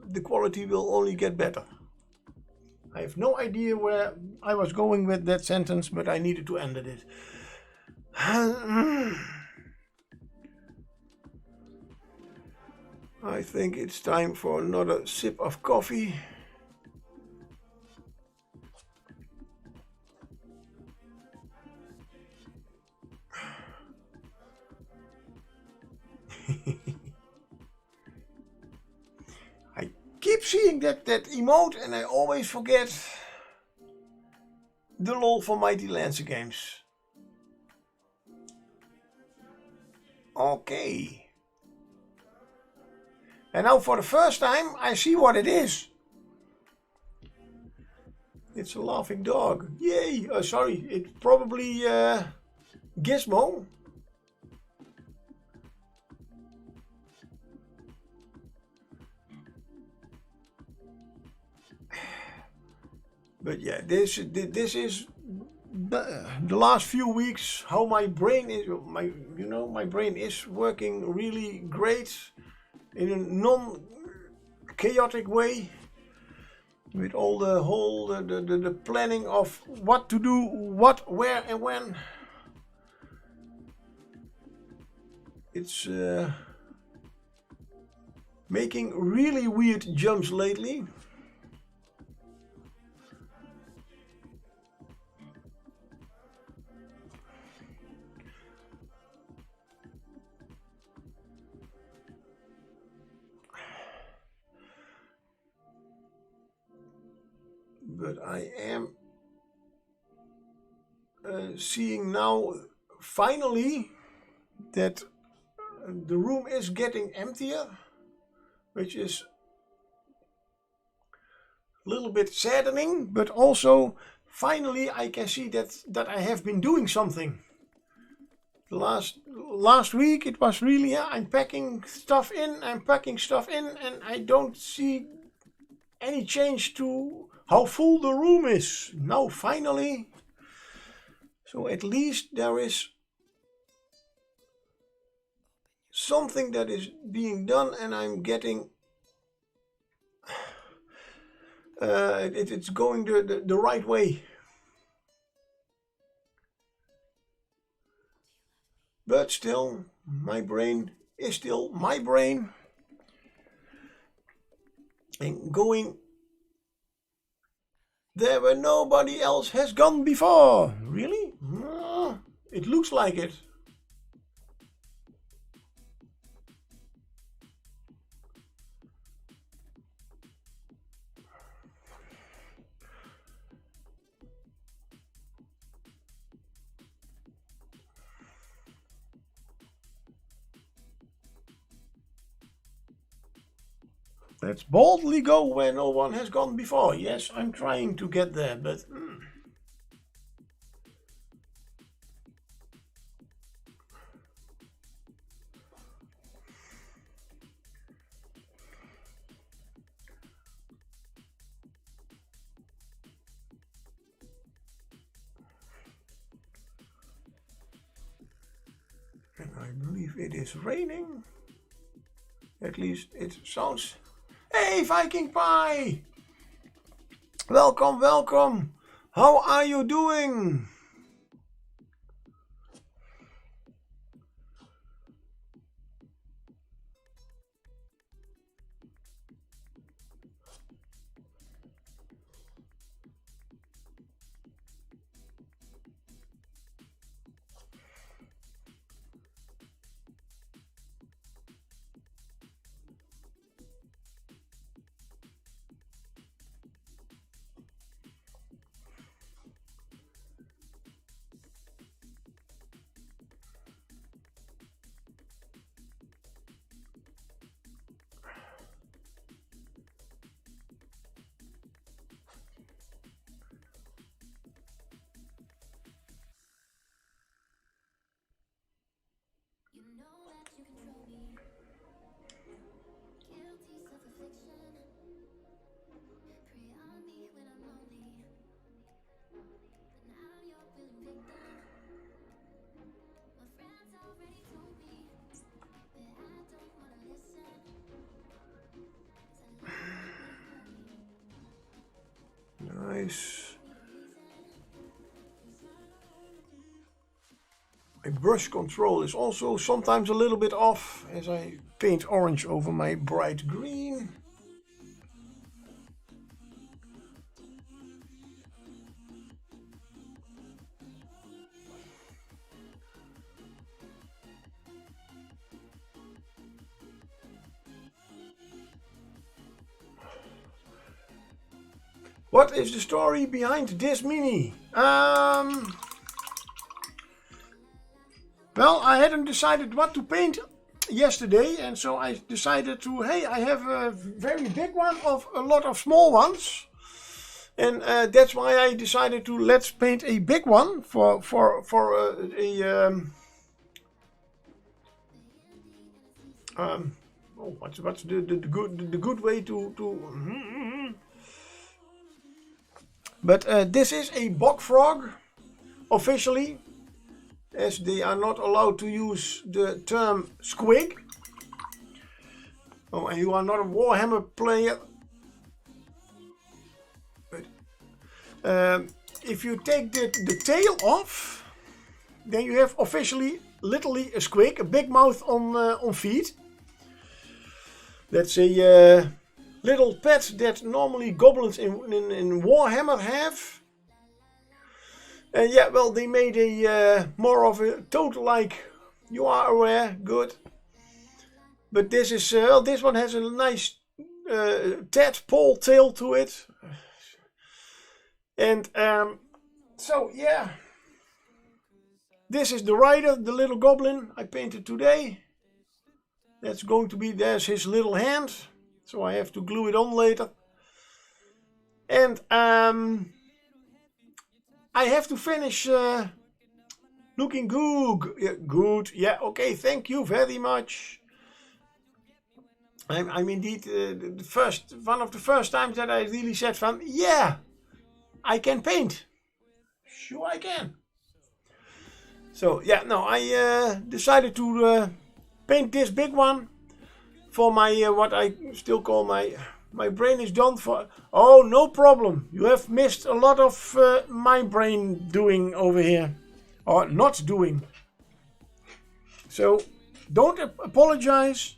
the quality will only get better. I have no idea where I was going with that sentence, but I needed to end it. I think it's time for another sip of coffee. I keep seeing that emote and I always forget the lol for Mighty Lancer games. Okay. And now for the first time I see what it is. It's a laughing dog. Yay! Sorry, it's probably Gizmo. But yeah, this is the last few weeks how my brain is. My brain is working really great in a non-chaotic way. With all the planning of what to do, what, where, and when. It's making really weird jumps lately. But I am seeing now finally that the room is getting emptier, which is a little bit saddening, but also finally I can see that I have been doing something. Last week it was really, I'm packing stuff in, and I don't see any change to how full the room is. Now finally, so at least there is something that is being done, and I'm getting it's going the right way. But still, my brain is still my brain and going there where nobody else has gone before. Really? It looks like it. Let's boldly go where no one has gone before. Yes, I'm trying to get there, but... And I believe it is raining. At least it sounds... Hey, Viking Pie! Welcome, welcome! How are you doing? nice. My brush control is also sometimes a little bit off as I paint orange over my bright green. What is the story behind this mini? Well, I hadn't decided what to paint yesterday, and so I decided to, hey, I have a very big one of a lot of small ones, and that's why I decided to let's paint a big one for what's the good way to But this is a Bog Frog, officially, as they are not allowed to use the term squig. Oh, and you are not a Warhammer player. But if you take the tail off, then you have officially, literally a squig, a big mouth on feet. That's a little pet that normally goblins in Warhammer have. And yeah, well, they made a more of a total, like, you are aware, good. But this is, well, this one has a nice tadpole tail to it. And so yeah, this is the rider, the little goblin I painted today. That's going to be, there's his little hand. So I have to glue it on later. And I have to finish looking good. Yeah, good. Yeah, okay, thank you very much. I'm indeed one of the first times that I really said from, yeah, I can paint. Sure I can. So yeah, no, I decided to paint this big one for my, what I still call my brain is done for. Oh, no problem. You have missed a lot of my brain doing over here. Or not doing. So, don't apologize.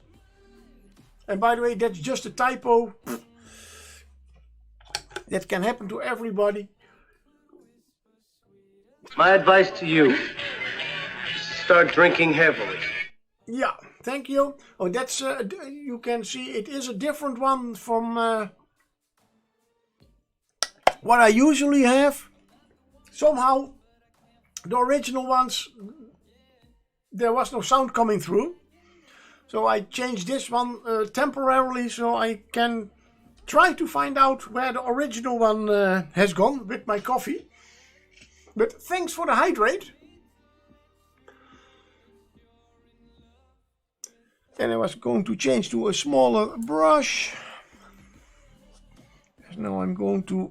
And by the way, that's just a typo. That can happen to everybody. My advice to you, start drinking heavily. Yeah, thank you. Oh, that's, you can see it is a different one from what I usually have. Somehow, the original ones, there was no sound coming through. So I changed this one temporarily so I can try to find out where the original one has gone with my coffee. But thanks for the hydrate. And I was going to change to a smaller brush. Now I'm going to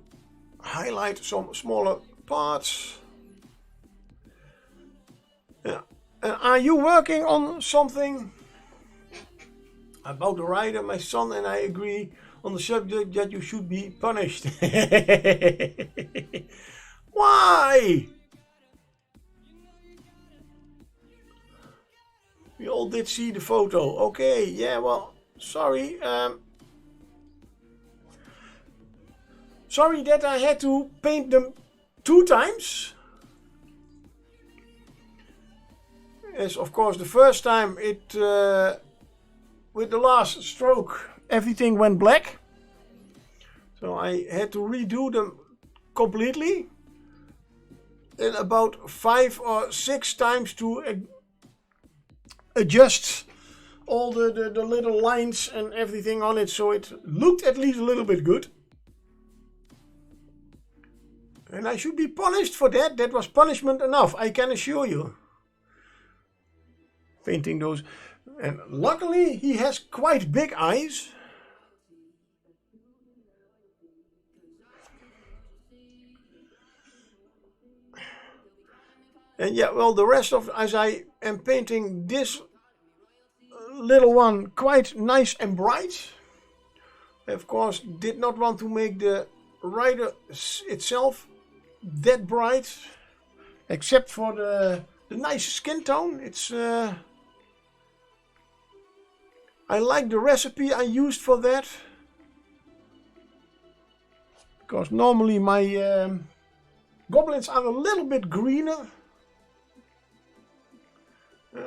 highlight some smaller parts. Yeah. Are you working on something? About the rider, my son and I agree on the subject that you should be punished. Why? We all did see the photo. Okay, yeah, well, sorry. Sorry that I had to paint them 2 times. As of course the first time it with the last stroke everything went black. So I had to redo them completely. And about 5 or 6 times to adjust all the little lines and everything on it, so it looked at least a little bit good. And I should be punished for that. That was punishment enough, I can assure you. Painting those. And luckily he has quite big eyes. And yeah, well, the rest of, as I am painting this little one quite nice and bright. I of course did not want to make the rider itself that bright, except for the nice skin tone. It's I like the recipe I used for that, because normally my goblins are a little bit greener.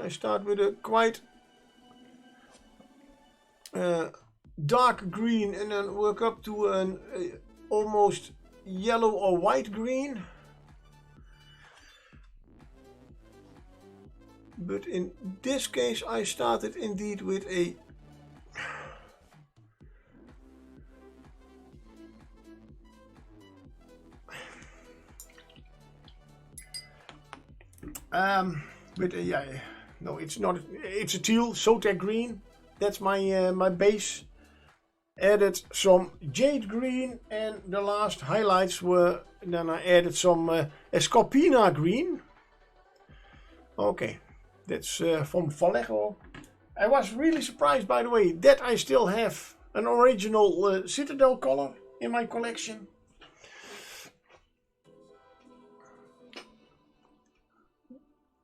I start with a quite dark green and then work up to an almost yellow or white green. But in this case I started indeed with a no, it's not. It's a teal, Sotek green. That's my my base. Added some jade green, and the last highlights were. Then I added some Escopina green. Okay, that's from Vallejo. I was really surprised, by the way, that I still have an original Citadel color in my collection.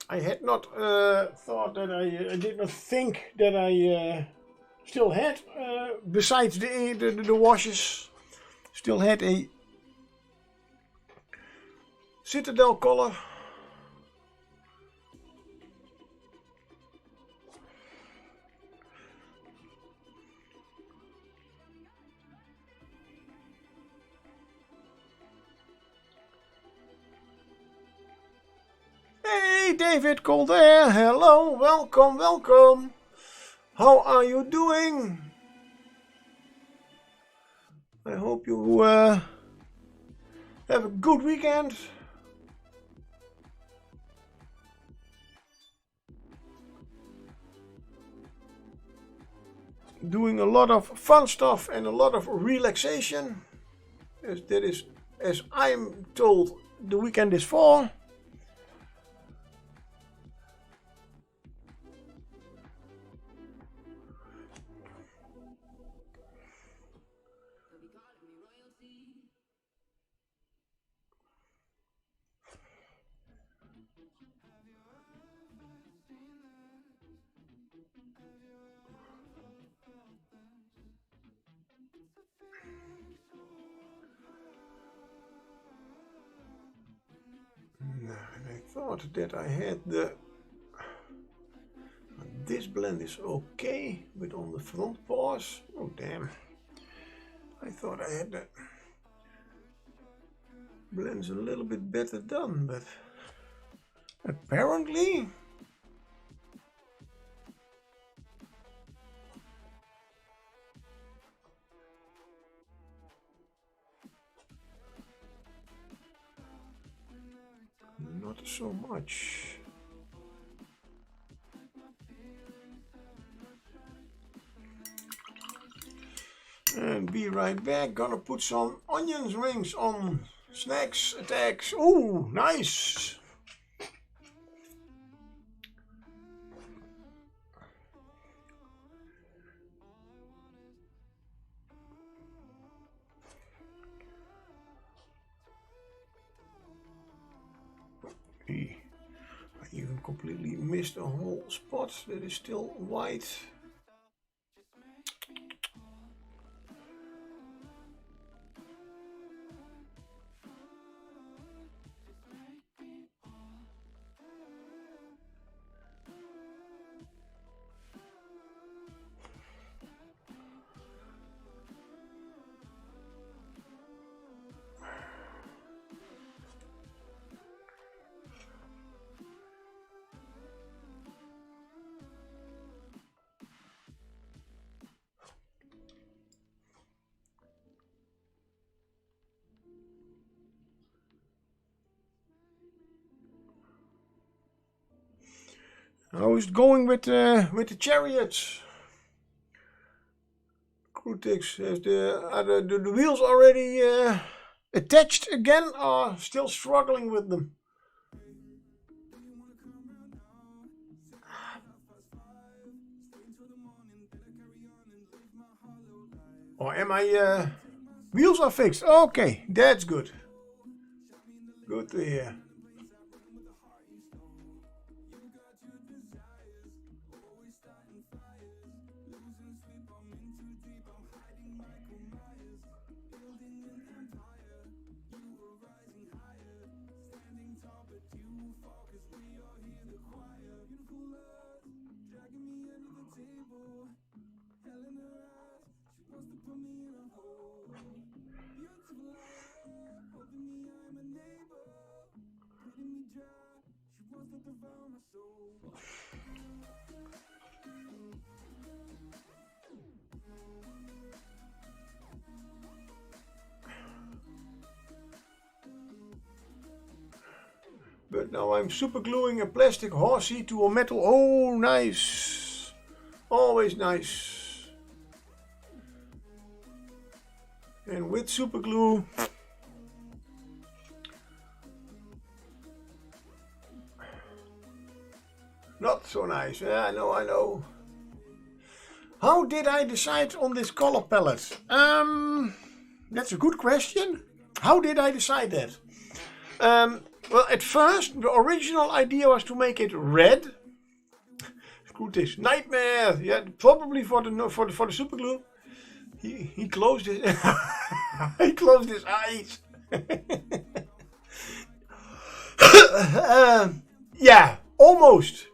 I had not thought that I did not think that I still had, besides the washes, still had a Citadel color. Hey, David Calder, hello, welcome, welcome. How are you doing? I hope you have a good weekend. Doing a lot of fun stuff and a lot of relaxation. That is, as I'm told, the weekend is for. And I thought that I had this blend is okay, but on the front paws, oh damn. I thought I had the blends a little bit better done, but apparently not so much. And be right back. Gonna put some onions rings on snacks attacks. Oh, nice. I even completely missed a whole spot that is still white. How is it going with the chariots? Crutix, are the wheels already attached again, or still struggling with them? Or am I Wheels are fixed. Okay, that's good. Good to hear. But now I'm super gluing a plastic horsey to a metal. Oh, nice. Always nice. And with super glue. Not so nice. Yeah, I know. How did I decide on this color palette? That's a good question. How did I decide that? Well, at first, the original idea was to make it red. Screw this nightmare. Yeah, probably for the super glue. He closed his he closed his eyes. Yeah, almost.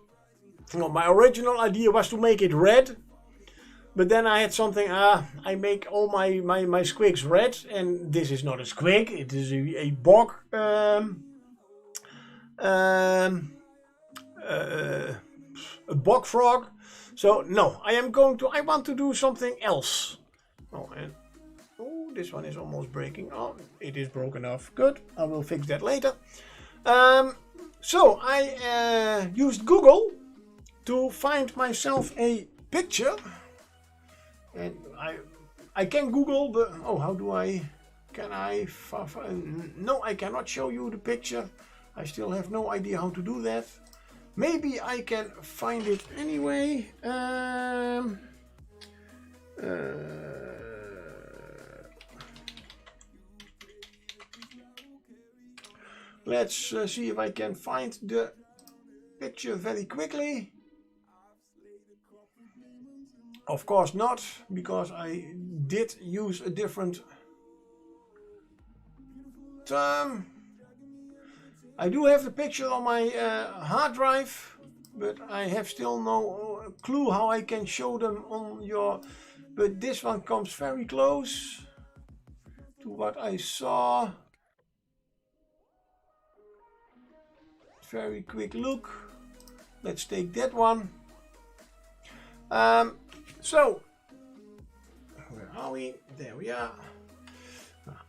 Well, my original idea was to make it red. But then I had something, I make all my squigs red, and this is not a squig, it is a bog, a bog frog. So no, I want to do something else. Oh, and oh, this one is almost breaking. Oh, it is broken off. Good, I will fix that later. So I used Google to find myself a picture. And I can Google, but oh, how do I? Can I? No, I cannot show you the picture. I still have no idea how to do that. Maybe I can find it anyway. Let's see if I can find the picture very quickly. Of course not, because I did use a different term. I do have the picture on my hard drive, but I have still no clue how I can show them on your... But this one comes very close to what I saw. Very quick look. Let's take that one. So, where are we? There we are.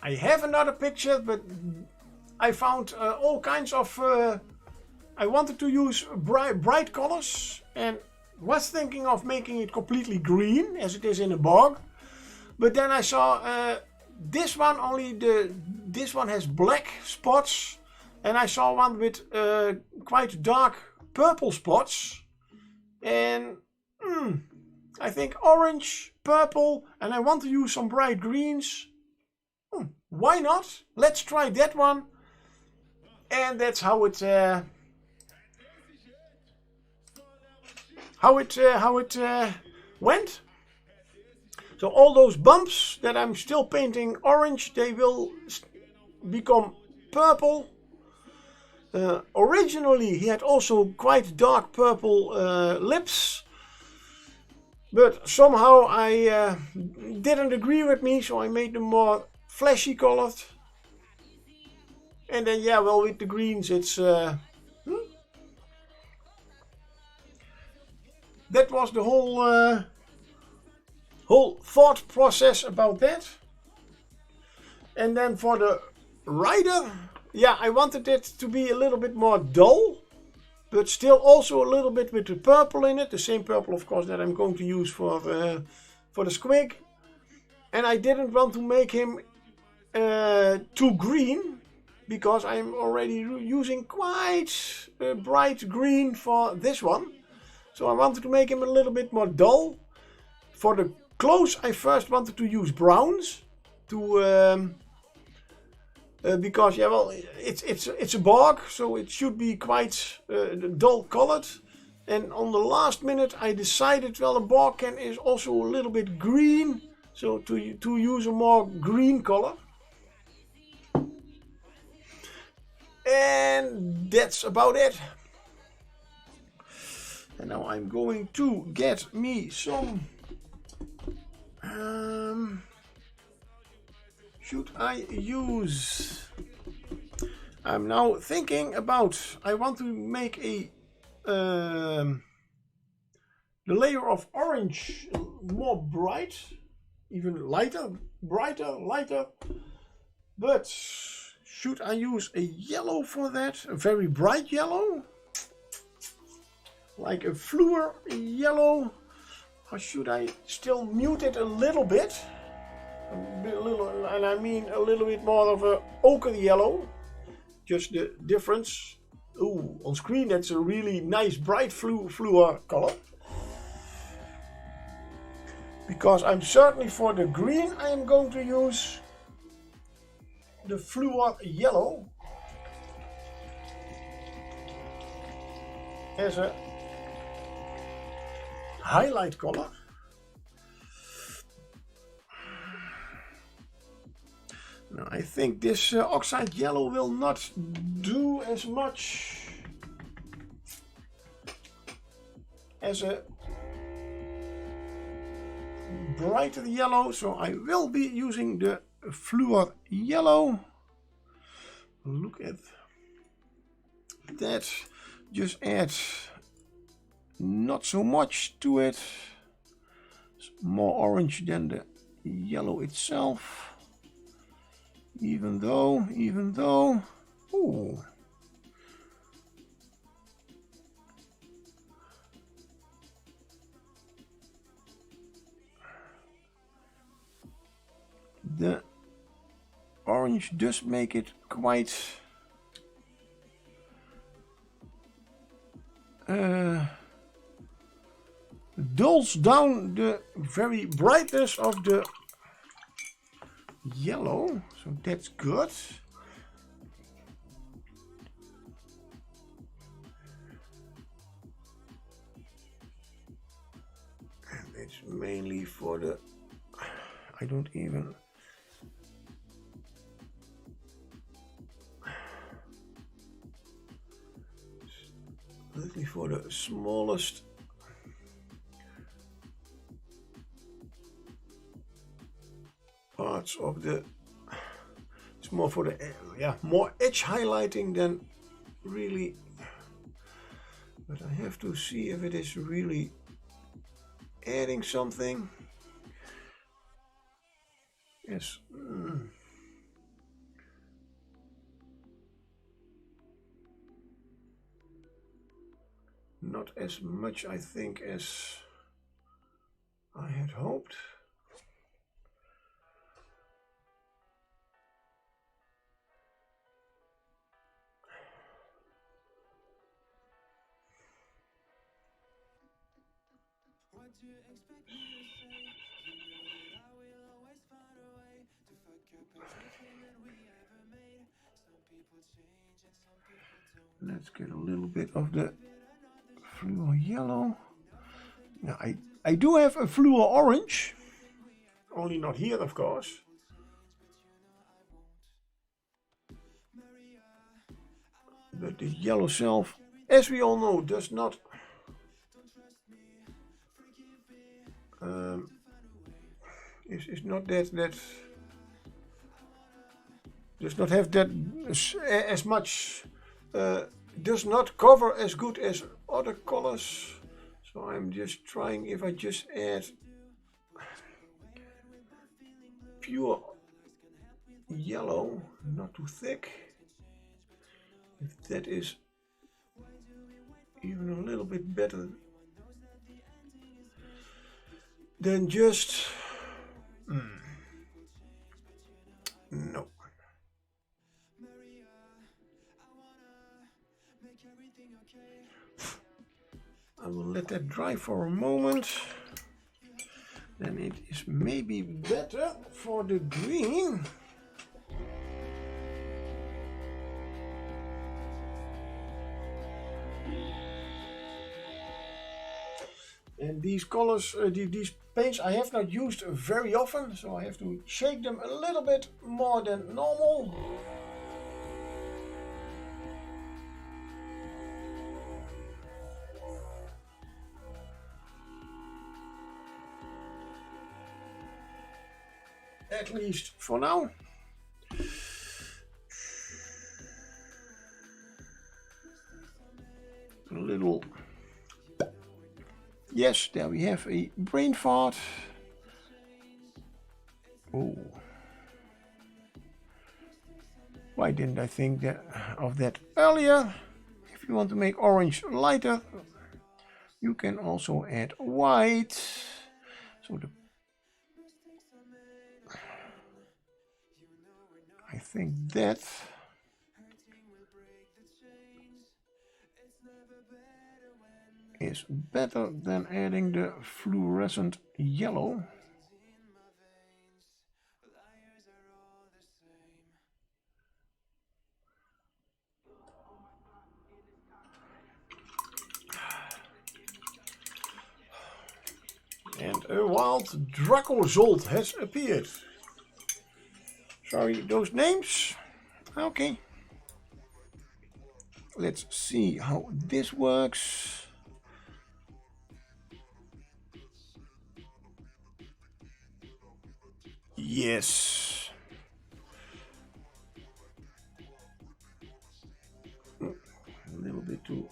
I have another picture, but I found all kinds of... I wanted to use bright colors and was thinking of making it completely green, as it is in a bog. But then I saw this one, this one has black spots. And I saw one with quite dark purple spots. And... I think orange, purple, and I want to use some bright greens. Why not? Let's try that one. And that's how it went. So all those bumps that I'm still painting orange, they will become purple. Originally he had also quite dark purple lips. But somehow I didn't agree with me, so I made them more flashy colored. And then, yeah, well, with the greens, it's... That was the whole thought process about that. And then for the rider, yeah, I wanted it to be a little bit more dull. But still also a little bit with the purple in it. The same purple, of course, that I'm going to use for the squig. And I didn't want to make him too green. Because I'm already using quite a bright green for this one. So I wanted to make him a little bit more dull. For the clothes, I first wanted to use browns. to because yeah, well, it's a bog, so it should be quite dull colored. And on the last minute, I decided, well, a bog can is also a little bit green, so to use a more green color. And that's about it. And now I'm going to get me some. Should I use? I'm now thinking about. I want to make a the layer of orange more bright, even lighter, brighter, lighter. But should I use a yellow for that? A very bright yellow? Like a fluor yellow? Or should I still mute it a little bit? And I mean a little bit more of a ochre yellow. Just the difference. Ooh, on screen that's a really nice bright fluor color. Because I'm certainly for the green I am going to use the fluor yellow as a highlight color. Now I think this oxide yellow will not do as much as a brighter yellow, so I will be using the fluor yellow. Look at that. Just add not so much to it. It's more orange than the yellow itself. Even though, ooh. The orange does make it quite dulls down the very brightness of the yellow, so that's good. And it's mainly for the, I don't even, looking for the smallest parts of the, it's more for the, yeah, more edge highlighting than really, but I have to see if it is really adding something. Yes. Not as much, I think, as I had hoped. What do you expect me to say? You know that I will always find a way to fuck up everything that we ever made. Some people change and some people don't. Let's get a little bit of the fluor yellow. Now I do have a fluor orange, only not here, of course. But the yellow self, as we all know, does not is not that does not have that as much, does not cover as good as other colors. So I'm just trying, if I just add pure yellow, not too thick, if that is even a little bit better than just no. I will let that dry for a moment. then it is maybe better for the green. And these colors, these paints I have not used very often, so I have to shake them a little bit more than normal. At least for now. A little. Yes, there we have a brain fart. Oh. Why didn't I think of that earlier? If you want to make orange lighter, you can also add white. So I think that is better than adding the fluorescent yellow. And a wild Dracozolt has appeared. Sorry, those names. Okay. Let's see how this works. Yes. A little bit too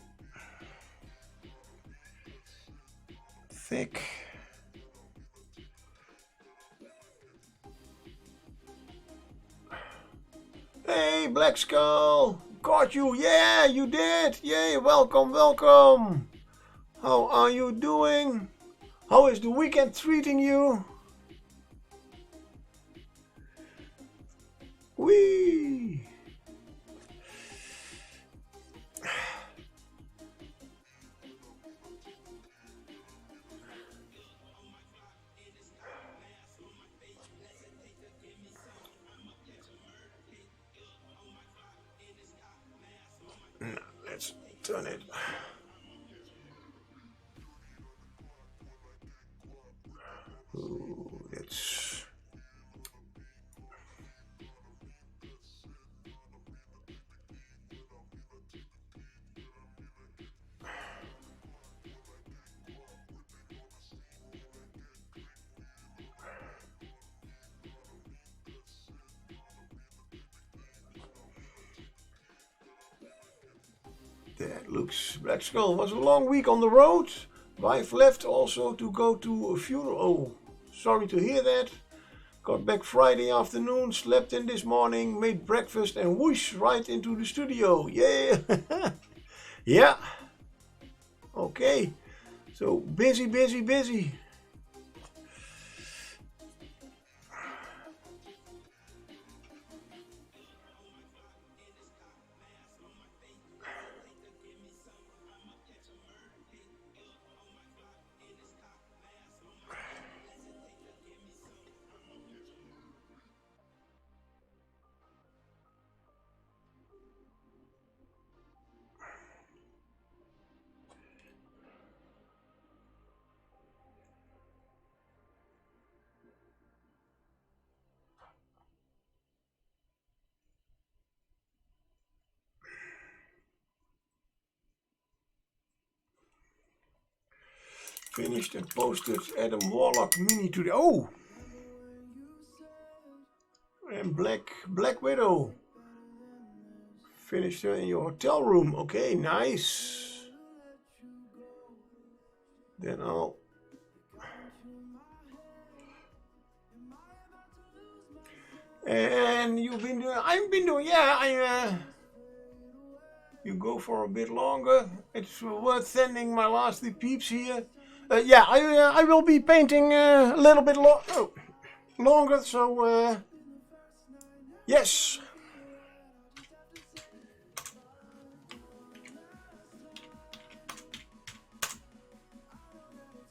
thick. Hey, Black Skull! Caught you! Yeah, you did! Yay, welcome, welcome! How are you doing? How is the weekend treating you? Whee! Let's turn it. Ooh, that's that looks. Black Skull was a long week on the road. Wife left also to go to a funeral. Oh, sorry to hear that. Got back Friday afternoon, slept in this morning, made breakfast and whoosh right into the studio. Yeah. Yeah. Okay. So busy, busy, busy. Finished and posted Adam Warlock mini today. Oh! And Black Widow. Finished her in your hotel room. Okay, nice. Then I'll... And you've been doing... I've been doing... Yeah, you go for a bit longer. It's worth sending my last 3 peeps here. Yeah, I will be painting a little bit longer, so yes.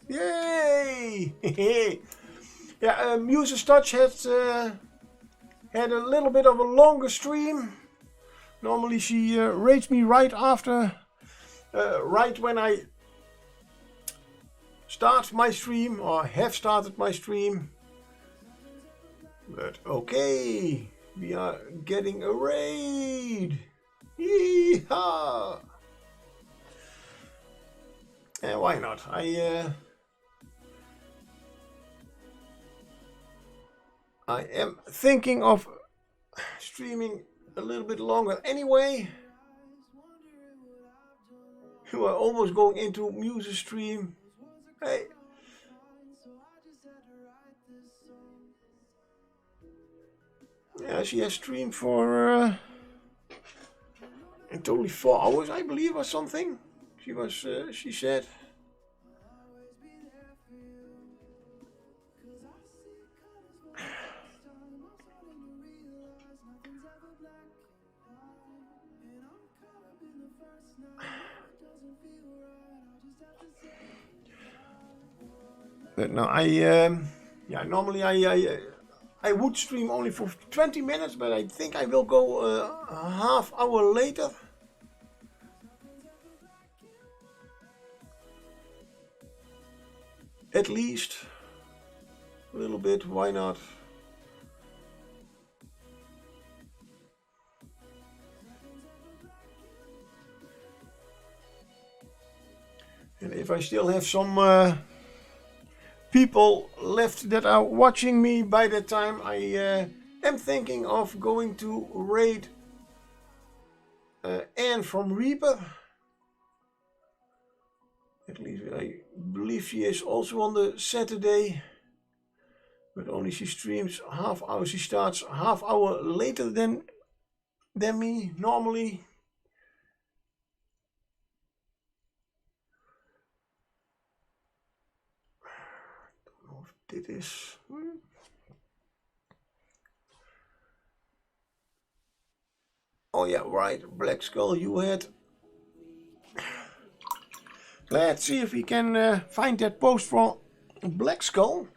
Yay! Yeah, Muse's Touch had a little bit of a longer stream. Normally she rates me right after, right when I start my stream or have started my stream. But okay, we are getting a raid. Yeehaw! And why not? I am thinking of streaming a little bit longer anyway. We are almost going into music stream. Hey. Yeah, she has streamed for in totally 4 hours, I believe, or something. She said. But no, normally I would stream only for 20 minutes, but I think I will go a half hour later. At least a little bit, why not? And if I still have some people left that are watching me by that time, I am thinking of going to raid Anne from Reaper. At least I believe she is also on the Saturday, but only she streams half hour. She starts half hour later than me normally. I don't know if dit is. Oh yeah, right. Black Skull, you had. Let's see if we can find that post for Black Skull.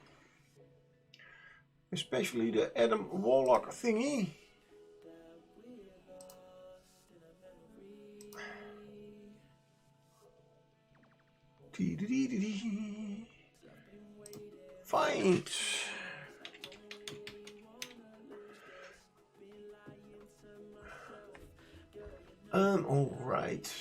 Especially the Adam Warlock thingy. Find. All right.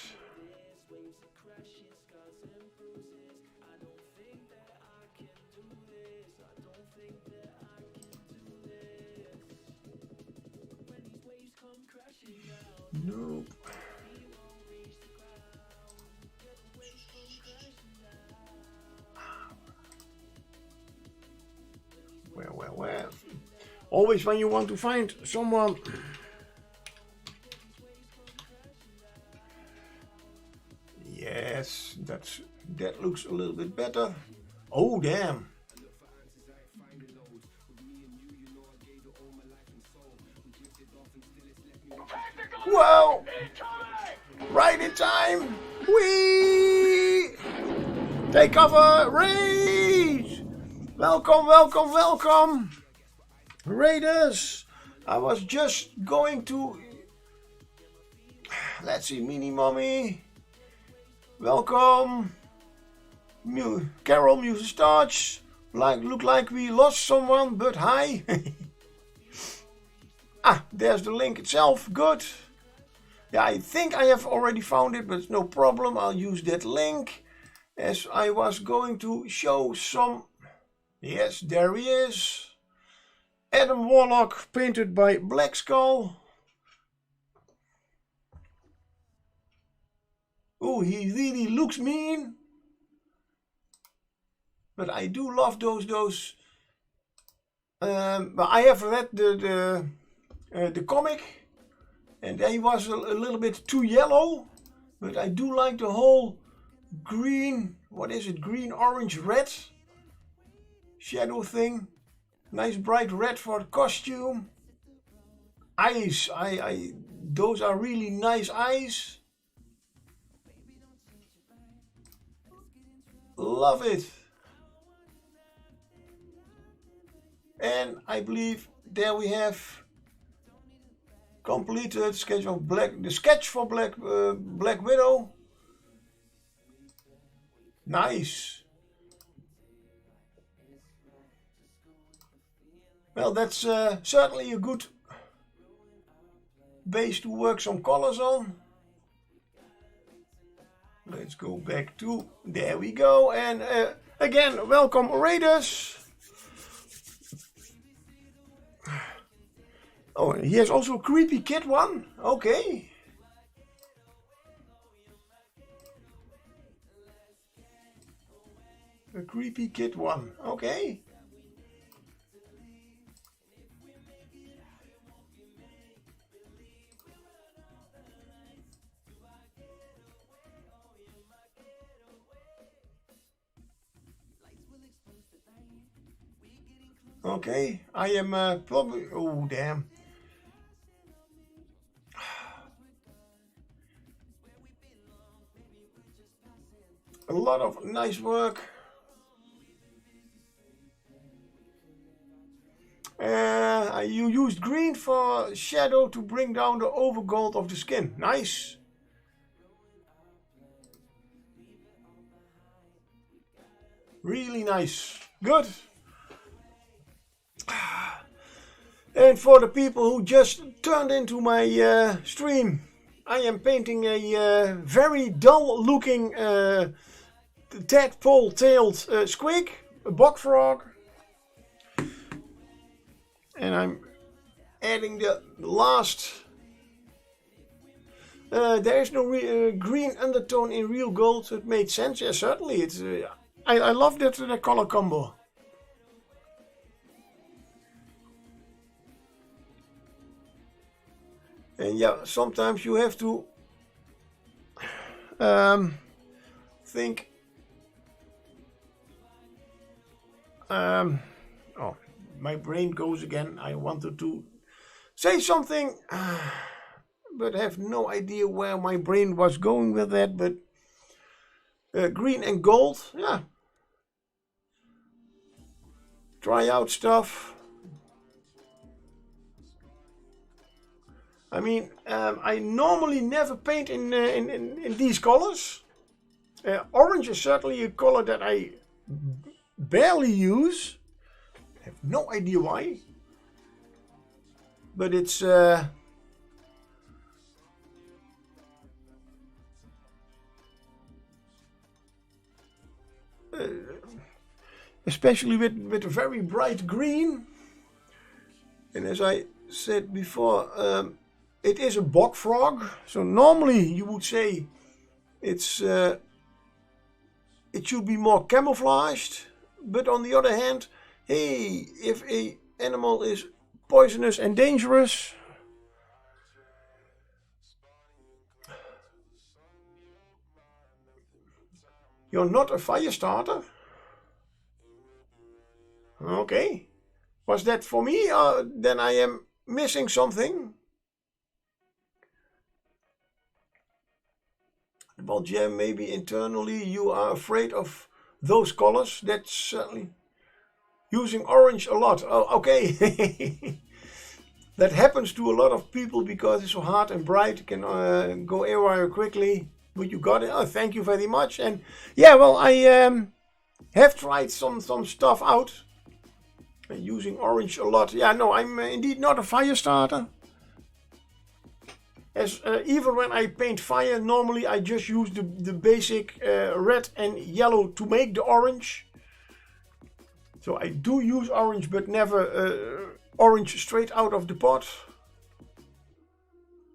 Nope. Where? Always when you want to find someone. Yes, that looks a little bit better. Oh damn. Wow! Right in time! Whee! Take cover! Raid! Welcome, welcome, welcome! Raiders! I was just going to... Let's see, Mini Mommy. Welcome. Carol, Muse's Touch. Look like we lost someone, but hi. Ah, there's the link itself. Good. Yeah, I think I have already found it, but it's no problem. I'll use that link as I was going to show some. Yes, there he is. Adam Warlock, painted by Black Skull. Oh, he really looks mean. But I do love those. But I have read the comic. And he was a little bit too yellow, but I do like the whole green, what is it, green, orange, red shadow thing. Nice bright red for the costume. Eyes, those are really nice eyes. Love it. And I believe there we have completed sketch of the sketch for Black Widow. Nice. Well, that's certainly a good base to work some colors on. Let's go back to, there we go. And again, welcome raiders. Oh, here's also a creepy kid one. Okay. A creepy kid one. Okay. Okay, I am probably, oh damn. A lot of nice work. You used green for shadow to bring down the overgold of the skin. Nice. Really nice. Good. And for the people who just turned into my stream, I am painting a very dull looking tadpole-tailed squig, a bog frog. And I'm adding the last. There is no green undertone in real gold, so it made sense. Yeah, certainly. It's. I love that color combo. And yeah, sometimes you have to think. Oh, my brain goes again. I wanted to say something, but have no idea where my brain was going with that. But green and gold, yeah. Try out stuff. I mean, I normally never paint in these colors. Orange is certainly a color that I barely use. I have no idea why. But it's especially with a very bright green. And as I said before, it is a bog frog. So normally you would say it's it should be more camouflaged. But on the other hand, hey, if a animal is poisonous and dangerous, you're not a fire starter. Okay. Was that for me, or then I am missing something? Well, yeah, maybe internally you are afraid of those colors. That's certainly using orange a lot. Oh, okay. That happens to a lot of people because it's so hard and bright. It can go everywhere quickly. But you got it. Oh, thank you very much. And yeah, well, I have tried some stuff out. Using orange a lot. Yeah, no, I'm indeed not a fire starter. As even when I paint fire, normally I just use the basic red and yellow to make the orange. So I do use orange, but never orange straight out of the pot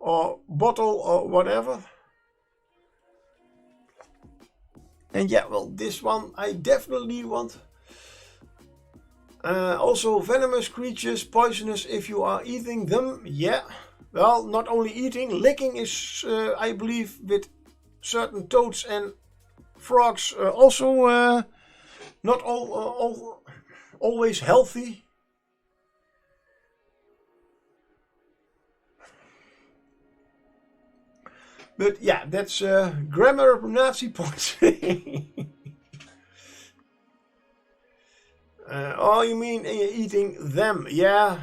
or bottle or whatever. And yeah, well, this one I definitely want. Also venomous creatures, poisonous if you are eating them. Yeah, well, not only eating, licking is, I believe, with certain toads and frogs also not always healthy. But yeah, that's grammar Nazi points. Oh, you mean eating them? Yeah.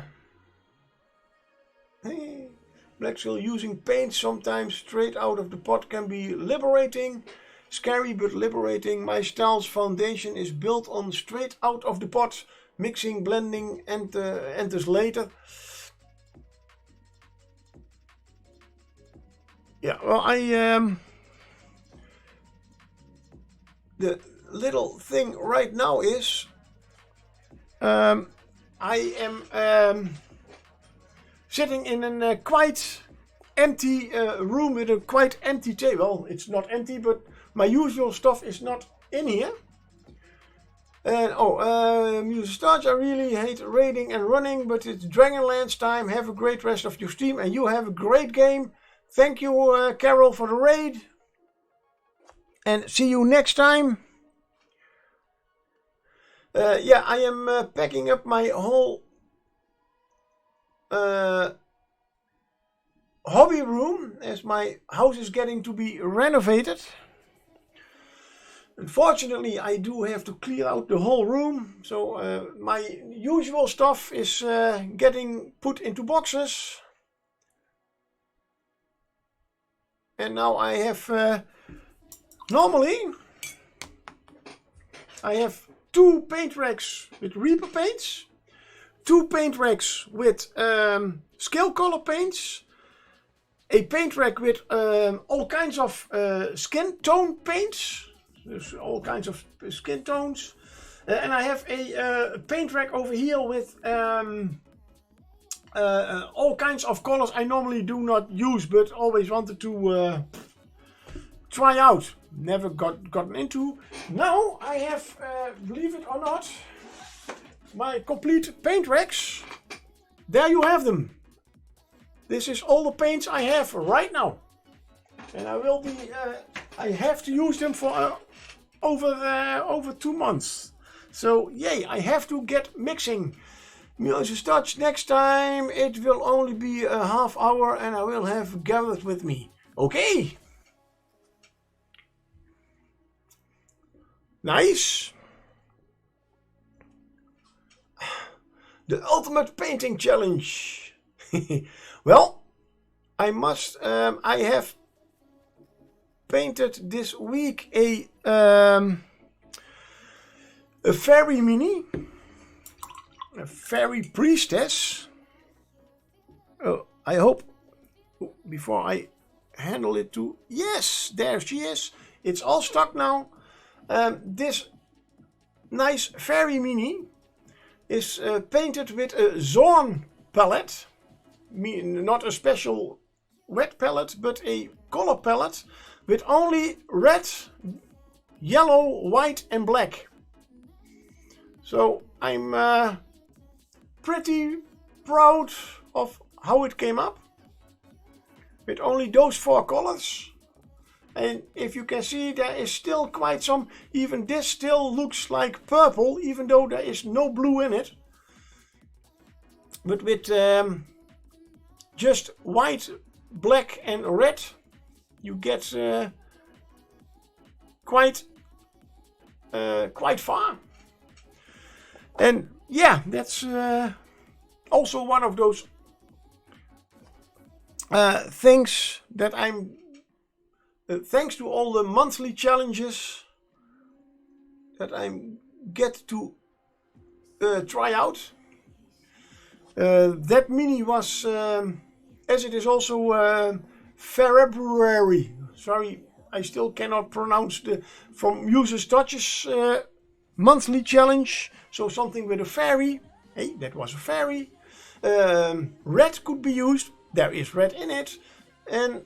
Black Seal, using paint sometimes straight out of the pot can be liberating. Scary but liberating. My style's foundation is built on straight out of the pot. Mixing, blending enters later. Yeah, well, the little thing right now is I am sitting in a quite empty room with a quite empty table. Well, it's not empty, but my usual stuff is not in here. And music starts. I really hate raiding and running, but it's Dragonlance time. Have a great rest of your stream, and you have a great game. Thank you, Carol, for the raid. And see you next time. Yeah, I am packing up my whole hobby room as my house is getting to be renovated. Unfortunately, I do have to clear out the whole room, so my usual stuff is getting put into boxes. And now I have, normally, I have 2 paint racks with Reaper paints, 2 paint racks with scale color paints, a paint rack with all kinds of skin tone paints. There's all kinds of skin tones. And I have a paint rack over here with all kinds of colors I normally do not use, but always wanted to try out. Never gotten into. Now I have, believe it or not, my complete paint racks. There you have them. This is all the paints I have right now. And I will be, I have to use them for over 2 months. So yay, I have to get mixing. Music starts next time. It will only be a half hour and I will have Gareth with me. Okay. Nice. The ultimate painting challenge. Well, I must, I have painted this week a fairy mini, a fairy priestess. Oh, I hope before I handle it to, yes, there she is. It's all stuck now. This nice fairy mini is painted with a Zorn palette, not a special wet palette, but a color palette with only red, yellow, white and black. So I'm pretty proud of how it came up with only those 4 colors. And if you can see, there is still quite some, even this still looks like purple, even though there is no blue in it. But with just white, black and red, you get quite far. And yeah, that's also one of those things that I'm, thanks to all the monthly challenges that I get to try out. That mini was, as it is also February. Sorry, I still cannot pronounce the from Users Touches monthly challenge. So something with a fairy. Hey, that was a fairy. Red could be used. There is red in it. And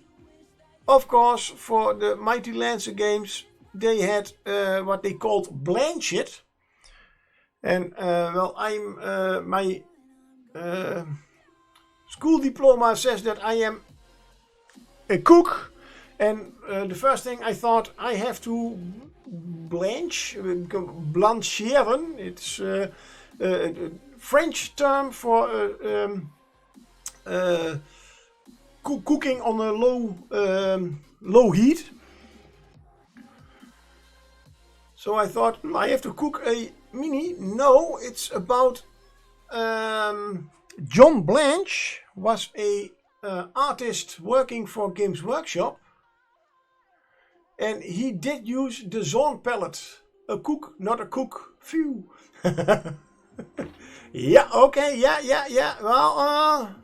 of course, for the Mighty Lancer games, they had what they called Blanchett. And well, I'm my school diploma says that I am a cook. And the first thing I thought, I have to blancheren. It's a French term for cooking on a low heat. So I thought I have to cook a mini? No, it's about John Blanche was a artist working for Games Workshop, and he did use the Zorn palette. A cook, not a cook. Phew. Yeah, okay, yeah. Well,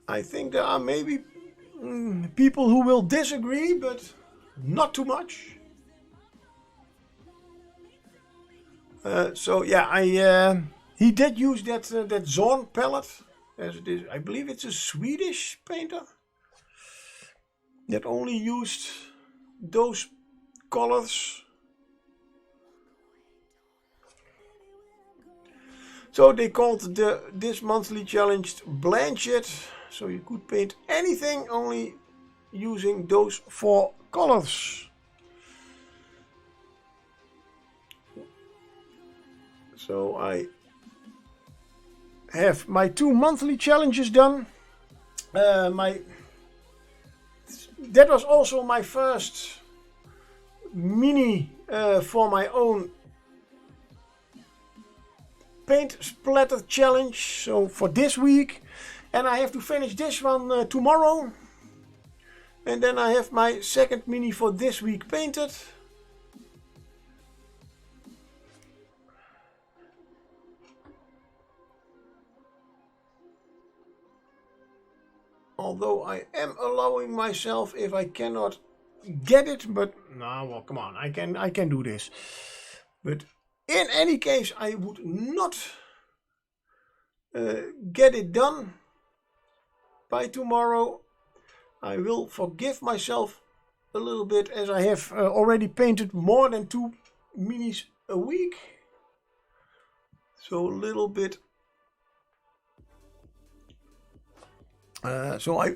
I think there are maybe people who will disagree, but not too much. So yeah, he did use that Zorn palette, as it is. I believe it's a Swedish painter that only used those colors. So they called this monthly challenge Blanched. So you could paint anything only using those 4 colors. So I have my 2 monthly challenges done. That was also my first mini for my own paint splatter challenge. So for this week, and I have to finish this one tomorrow, and then I have my second mini for this week painted. Although I am allowing myself if I cannot get it, but no, well, come on, I can do this. But in any case, I would not get it done by tomorrow. I will forgive myself a little bit, as I have already painted more than 2 minis a week. So a little bit. So I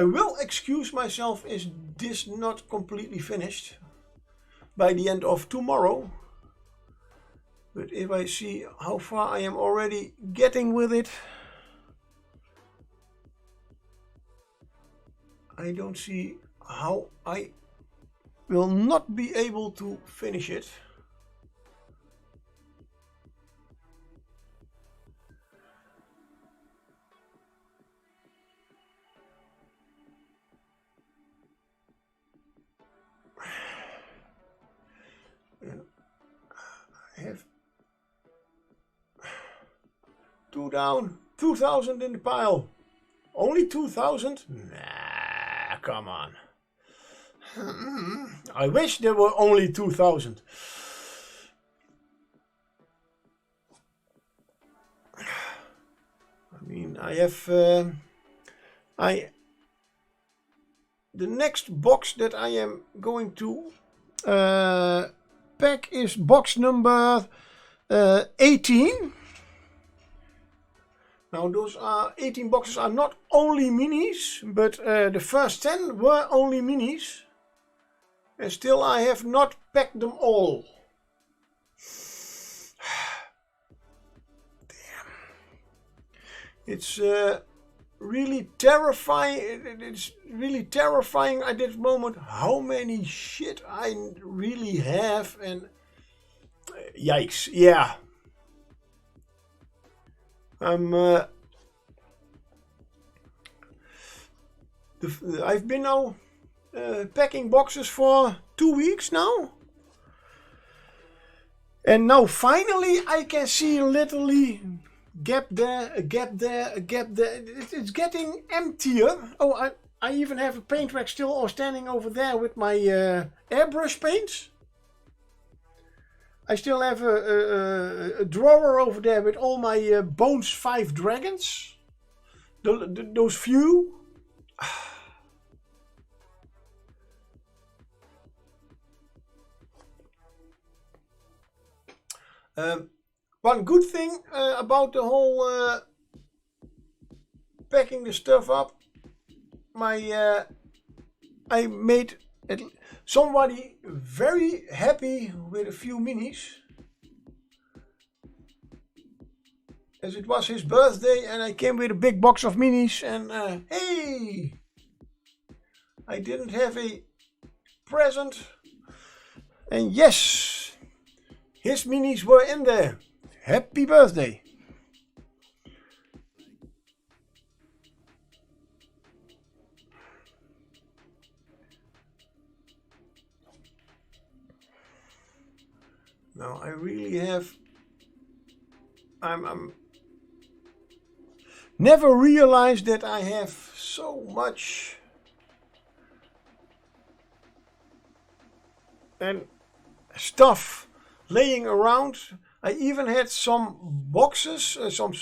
will excuse myself is this not completely finished by the end of tomorrow. But if I see how far I am already getting with it, I don't see how I will not be able to finish it. I have 2 down, 2,000 in the pile. Only 2,000? Nah, come on. I wish there were only 2,000. I mean, I have the next box that I am going to pack is box number 18. Now those 18 boxes are not only minis, but the first 10 were only minis. And still I have not packed them all. Damn. It's really terrifying. It's really terrifying at this moment how many shit I really have, and yikes, yeah. I've been now packing boxes for 2 weeks now, and now finally I can see literally gap there, a gap there, a gap there. It's getting emptier. Oh, I even have a paint rack still standing over there with my airbrush paints. I still have a drawer over there with all my Bones 5 dragons. Those few. One good thing about the whole packing the stuff up, I made somebody very happy with a few minis. as it was his birthday, and I came with a big box of minis, and hey, I didn't have a present, and yes, his minis were in there. Happy birthday. Now I really have, I'm never realized that I have so much and stuff laying around. I even had some boxes, some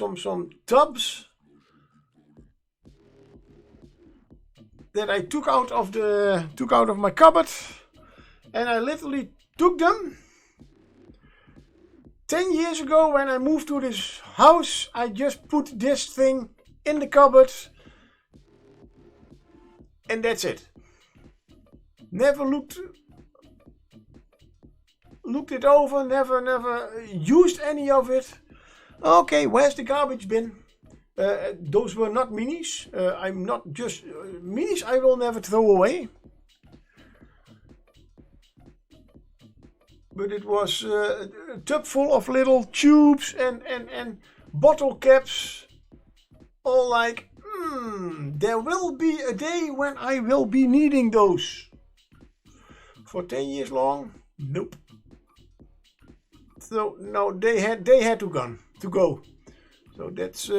tubs that I took out of my cupboard, and I literally took them. 10 years ago, when I moved to this house, I just put this thing in the cupboard, and that's it. Never looked it over, never used any of it. Okay, where's the garbage bin? Those were not minis. I'm not just minis. I will never throw away. But it was a tub full of little tubes and bottle caps. All like, there will be a day when I will be needing those. For 10 years long? Nope. So no, they had to go. So that's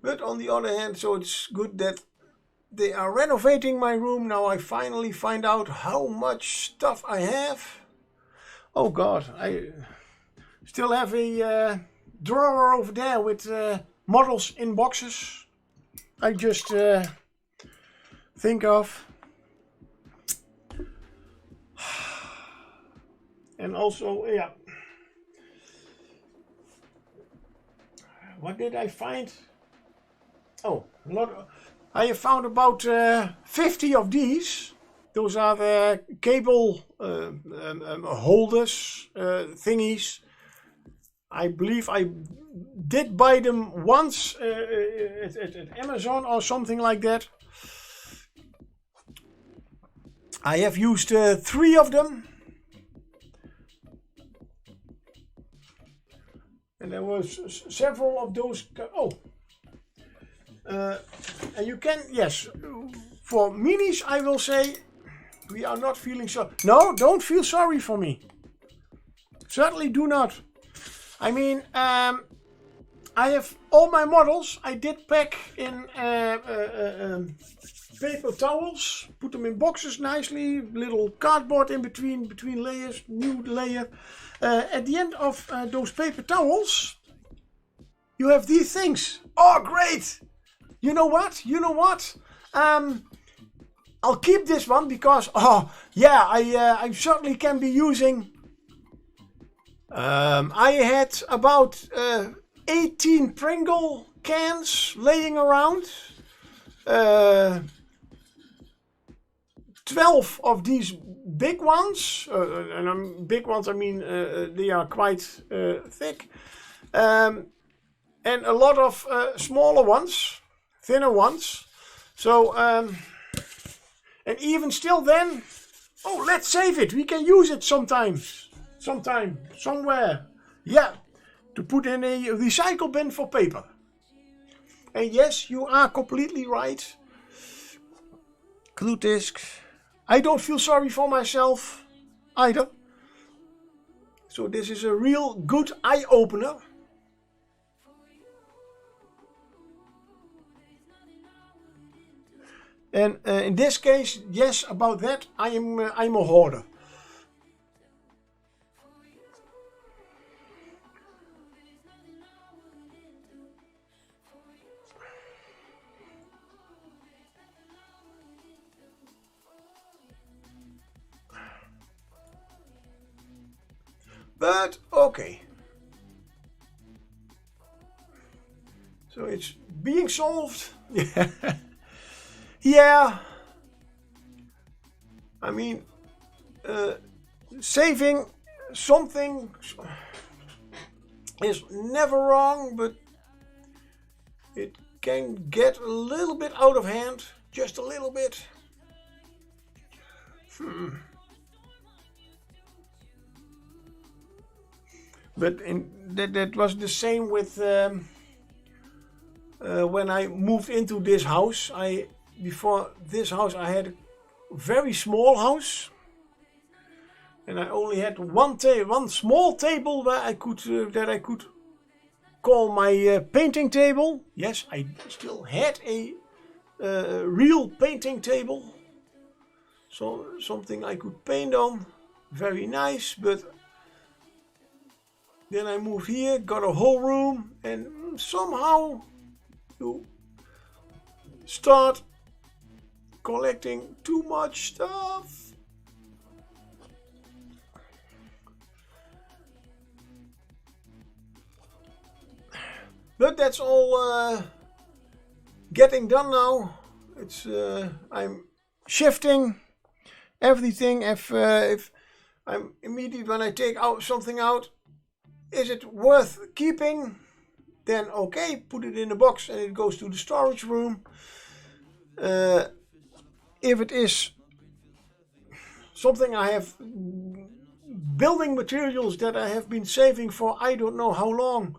but on the other hand, so it's good that they are renovating my room. Now I finally find out how much stuff I have. Oh God, I still have a drawer over there with models in boxes. I just think of. And also, yeah. What did I find? Oh, a lot. I have found about 50 of these. Those are the cable holders, thingies. I believe I did buy them once at Amazon or something like that. I have used 3 of them. And there was several of those. And you can, yes, for minis I will say we are not feeling so. No, don't feel sorry for me. Certainly do not. I mean, I have all my models. I did pack in paper towels, put them in boxes nicely, little cardboard in between layers, new layer. At the end of those paper towels, you have these things. Oh, great! You know what? I'll keep this one because, oh yeah, I certainly can be using. I had about 18 Pringle cans laying around. 12 of these big ones, and big ones, I mean they are quite thick, and a lot of smaller ones, thinner ones. So, and even still then, oh, let's save it. We can use it sometime, somewhere. Yeah, to put in a recycle bin for paper. And yes, you are completely right. Glue disc. I don't feel sorry for myself either. So this is a real good eye-opener. And in this case, yes, about that, I'm a hoarder. But okay. So it's being solved. Yeah. I mean, saving something is never wrong, but it can get a little bit out of hand, just a little bit. But that was the same with when I moved into this house. Before this house I had a very small house, and I only had one small table where I could that I could call my painting table. Yes, I still had a real painting table, so something I could paint on. Very nice, but then I moved here, got a whole room, and somehow you start collecting too much stuff. But that's all getting done now. It's I'm shifting everything. If I'm immediate when I take out something out, is it worth keeping? Then okay, put it in a box and it goes to the storage room. If it is something I have, building materials that I have been saving for I don't know how long,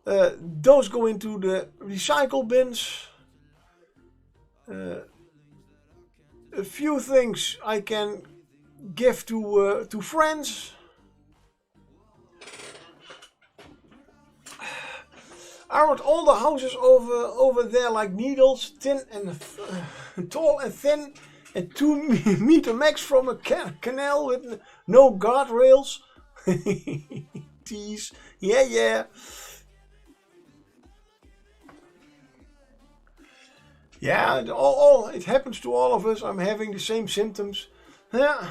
those go into the recycle bins. A few things I can give to friends. Aren't all the houses over there like needles, thin and tall and thin, and 2 meter max from a canal with no guardrails? Tease, yeah. Yeah, it happens to all of us. I'm having the same symptoms. Yeah.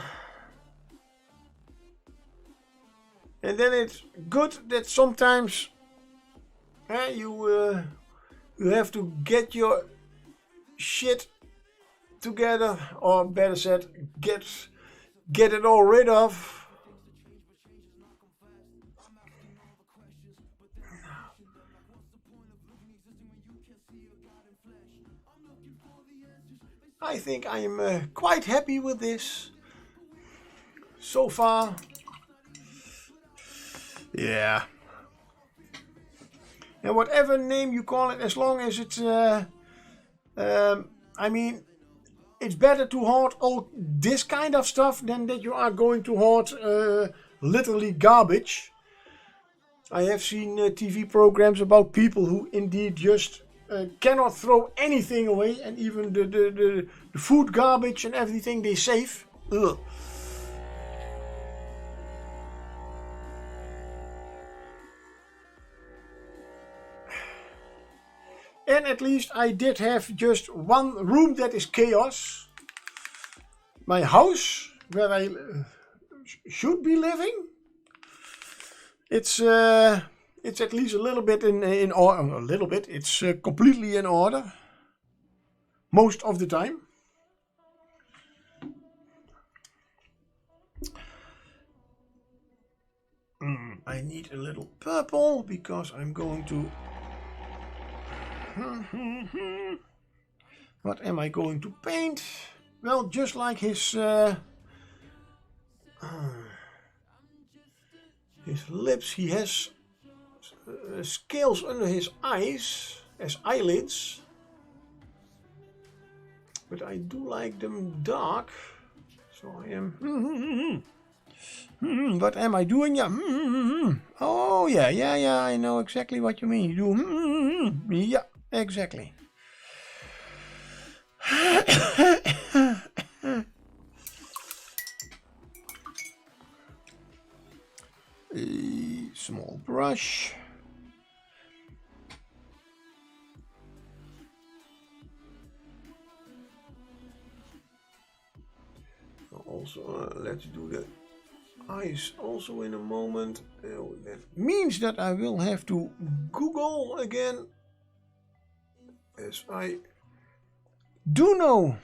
And then it's good that sometimes you have to get your shit together, or better said, get it all rid of. I think I am quite happy with this so far. Yeah. And whatever name you call it, as long as it's, I mean, it's better to hoard all this kind of stuff than that you are going to hoard literally garbage. I have seen TV programs about people who indeed just cannot throw anything away, and even the food garbage and everything they save. Ugh. And at least I did have just one room that is chaos. My house, where I should be living. It's at least a little bit in order. A little bit. It's completely in order. Most of the time. I need a little purple because I'm going to. What am I going to paint? Well, just like his lips, he has scales under his eyes as eyelids, but I do like them dark, so I am. What am I doing? Yeah. Oh yeah. I know exactly what you mean. You do. Yeah, exactly. A small brush. Also, let's do the eyes also in a moment. That means that I will have to Google again, as I do know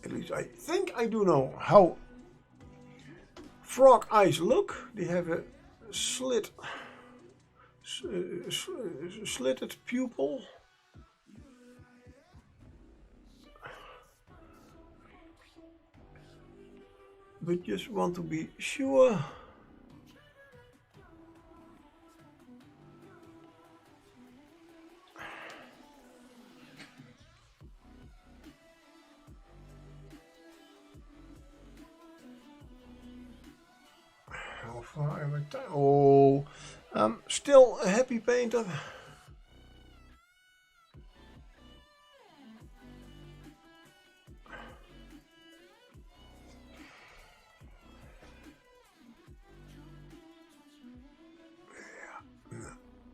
At least I think I do know how frog eyes look. They have a slitted pupil. But just want to be sure. How far am I time? Oh, I'm still a happy painter.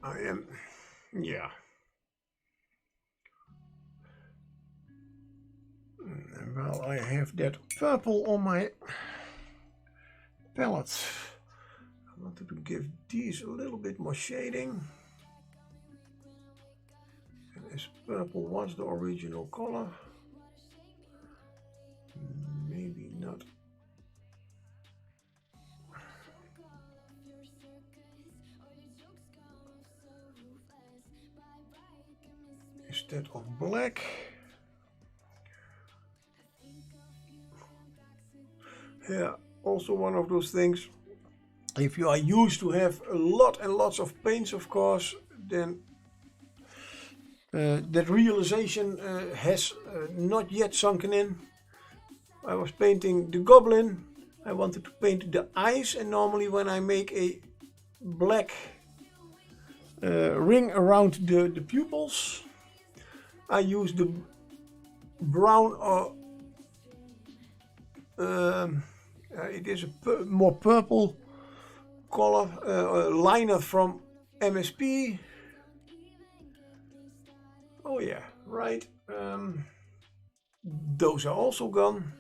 I am, yeah. And while I have that purple on my palette, I wanted to give these a little bit more shading. And as purple was the original color, maybe not. Instead of black. Yeah, also one of those things. If you are used to have a lot and lots of paints, of course, then that realization has not yet sunken in. I was painting the goblin. I wanted to paint the eyes, and normally when I make a black ring around the pupils, I use the brown or it is a more purple color liner from MSP. Oh yeah, right. Those are also gone.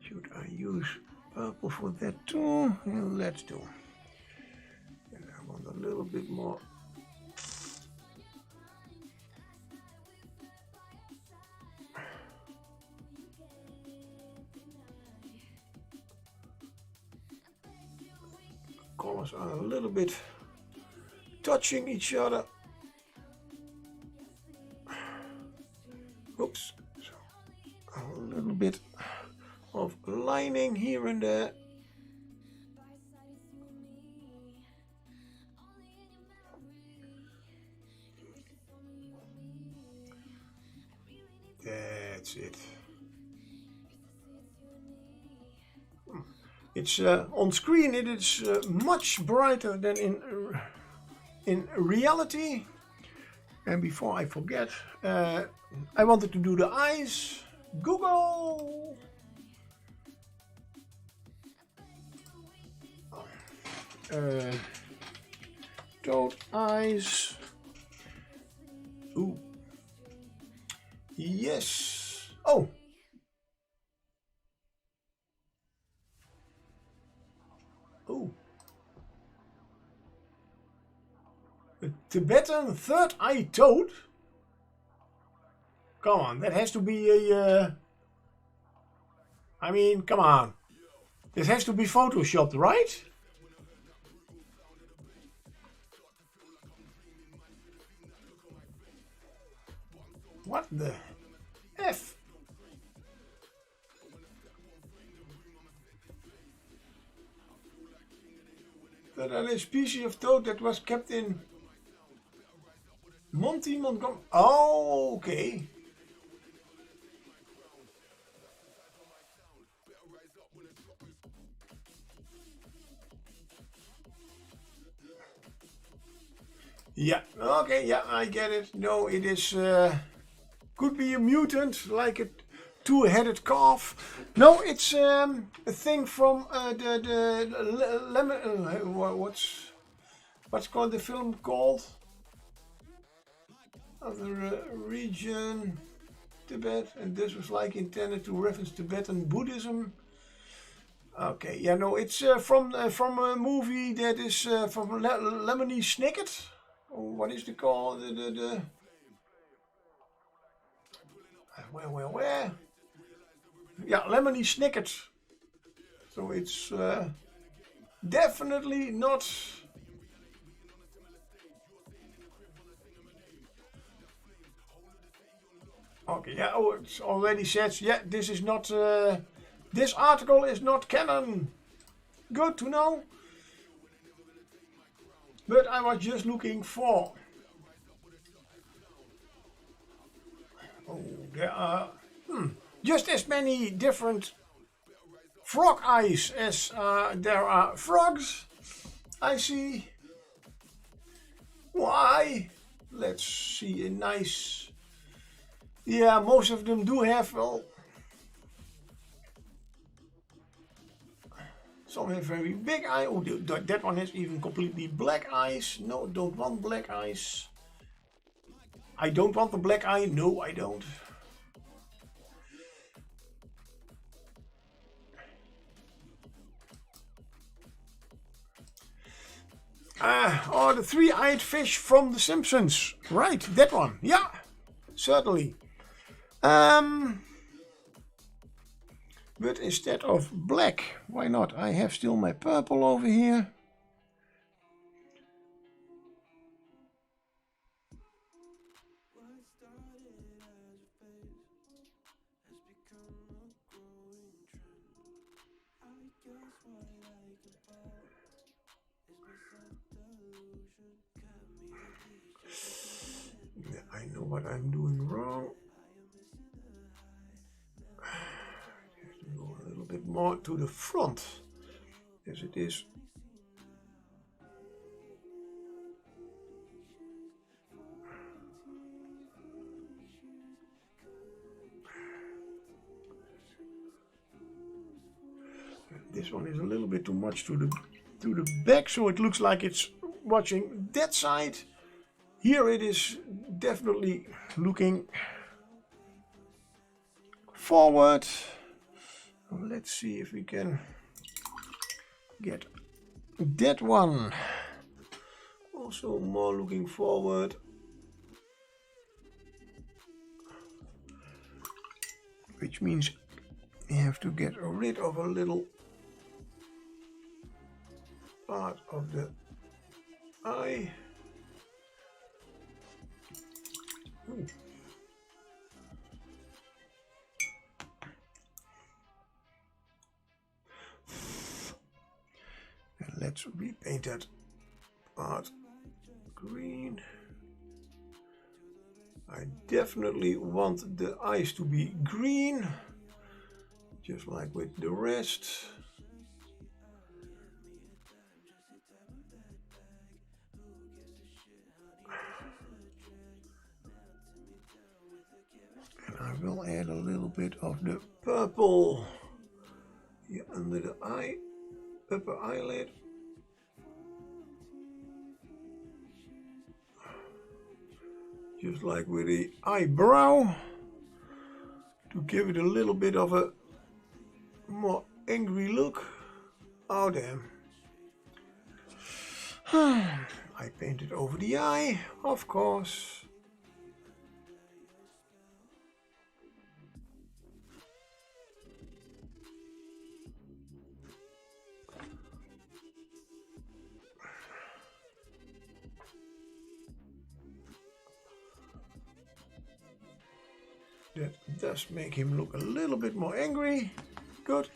Should I use purple for that too? Yeah, let's do. And I want a little bit more. Colors are a little bit touching each other. Oops. So a little bit of lining here and there. That's it. It's on screen. It is much brighter than in reality. And before I forget, I wanted to do the eyes. Google. Toad eyes. Ooh. Yes. Oh. Oh. A Tibetan third eye toad? Come on, that has to be a... I mean, come on. This has to be photoshopped, right? What the F? That a species of toad that was kept in Monty Montgomery. Oh, okay. Yeah, okay, yeah, I get it. No, it is, could be a mutant, like a two-headed calf. No, it's a thing from what's called the film called? Other region, Tibet, and this was like intended to reference Tibetan Buddhism. Okay, yeah, no, it's from a movie that is from Lemony Snicket. What is the call? The where? Yeah, Lemony Snicket. So it's definitely not. Okay, yeah, oh, it's already said, yeah, this is not, this article is not canon. Good to know. But I was just looking for. Oh, there are just as many different frog eyes as there are frogs. I see. Why? Let's see a nice. Yeah, most of them do have, well, some have very big eyes. Oh, that one has even completely black eyes. No, don't want black eyes. I don't want the black eye. No, I don't. Oh, the three-eyed fish from The Simpsons. Right, that one. Yeah, certainly. But instead of black, why not? I have still my purple over here. Yeah, I know what I'm doing wrong. Go a little bit more to the front, as it is. This one is a little bit too much to the back, so it looks like it's watching that side. Here it is definitely looking forward. Let's see if we can get that one also more looking forward. Which means you have to get rid of a little part of the eye. Ooh. And let's repaint that part green. I definitely want the eyes to be green, just like with the rest. And I will add a little bit of the purple here under the eye, upper eyelid. Just like with the eyebrow, to give it a little bit of a more angry look. Oh damn. I painted over the eye, of course. That does make him look a little bit more angry. Good.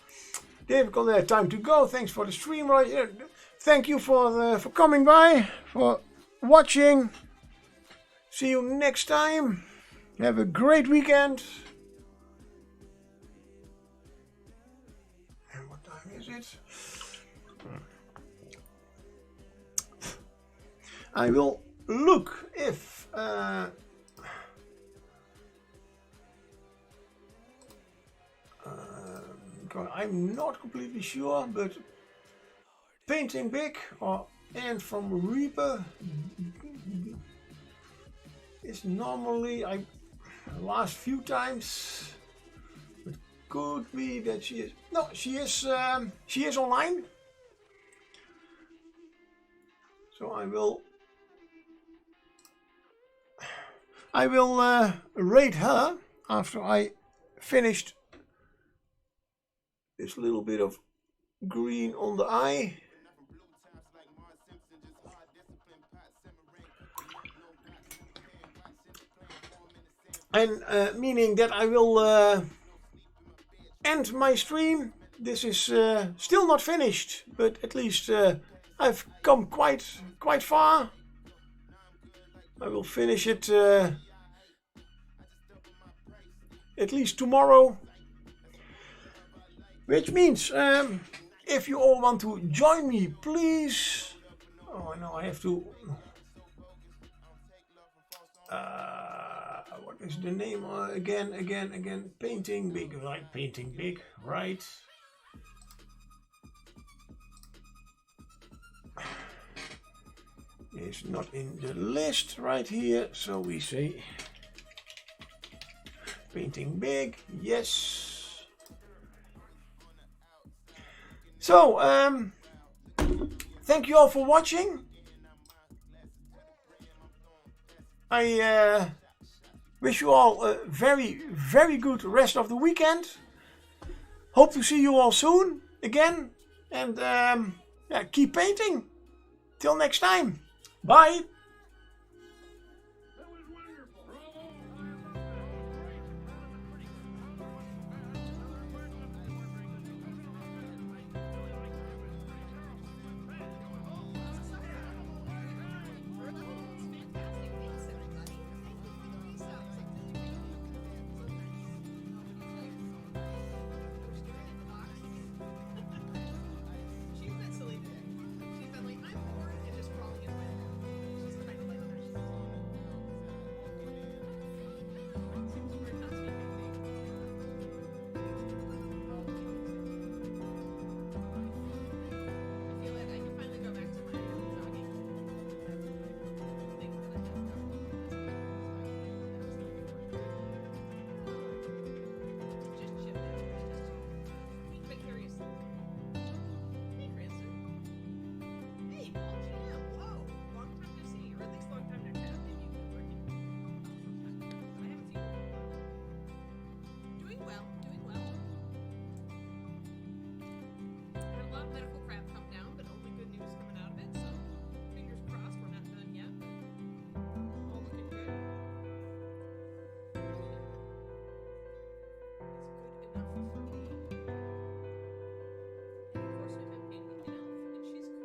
David, time to go. Thanks for the stream, right? Thank you for coming by, for watching. See you next time. Have a great weekend. And what time is it? I will look if I'm not completely sure, but Painting Big and from Reaper is normally, last few times, but could be that she is. No, she is online. So I will rate her after I finished this little bit of green on the eye. And meaning that I will end my stream. This is still not finished, but at least I've come quite far. I will finish it at least tomorrow. Which means if you all want to join me, please. Oh no, I have to. What is the name again? Painting big, right? Painting big, right? It's not in the list right here, so we say painting big, yes. So, thank you all for watching. I wish you all a very good rest of the weekend. Hope to see you all soon again, and yeah, keep painting. Till next time. Bye.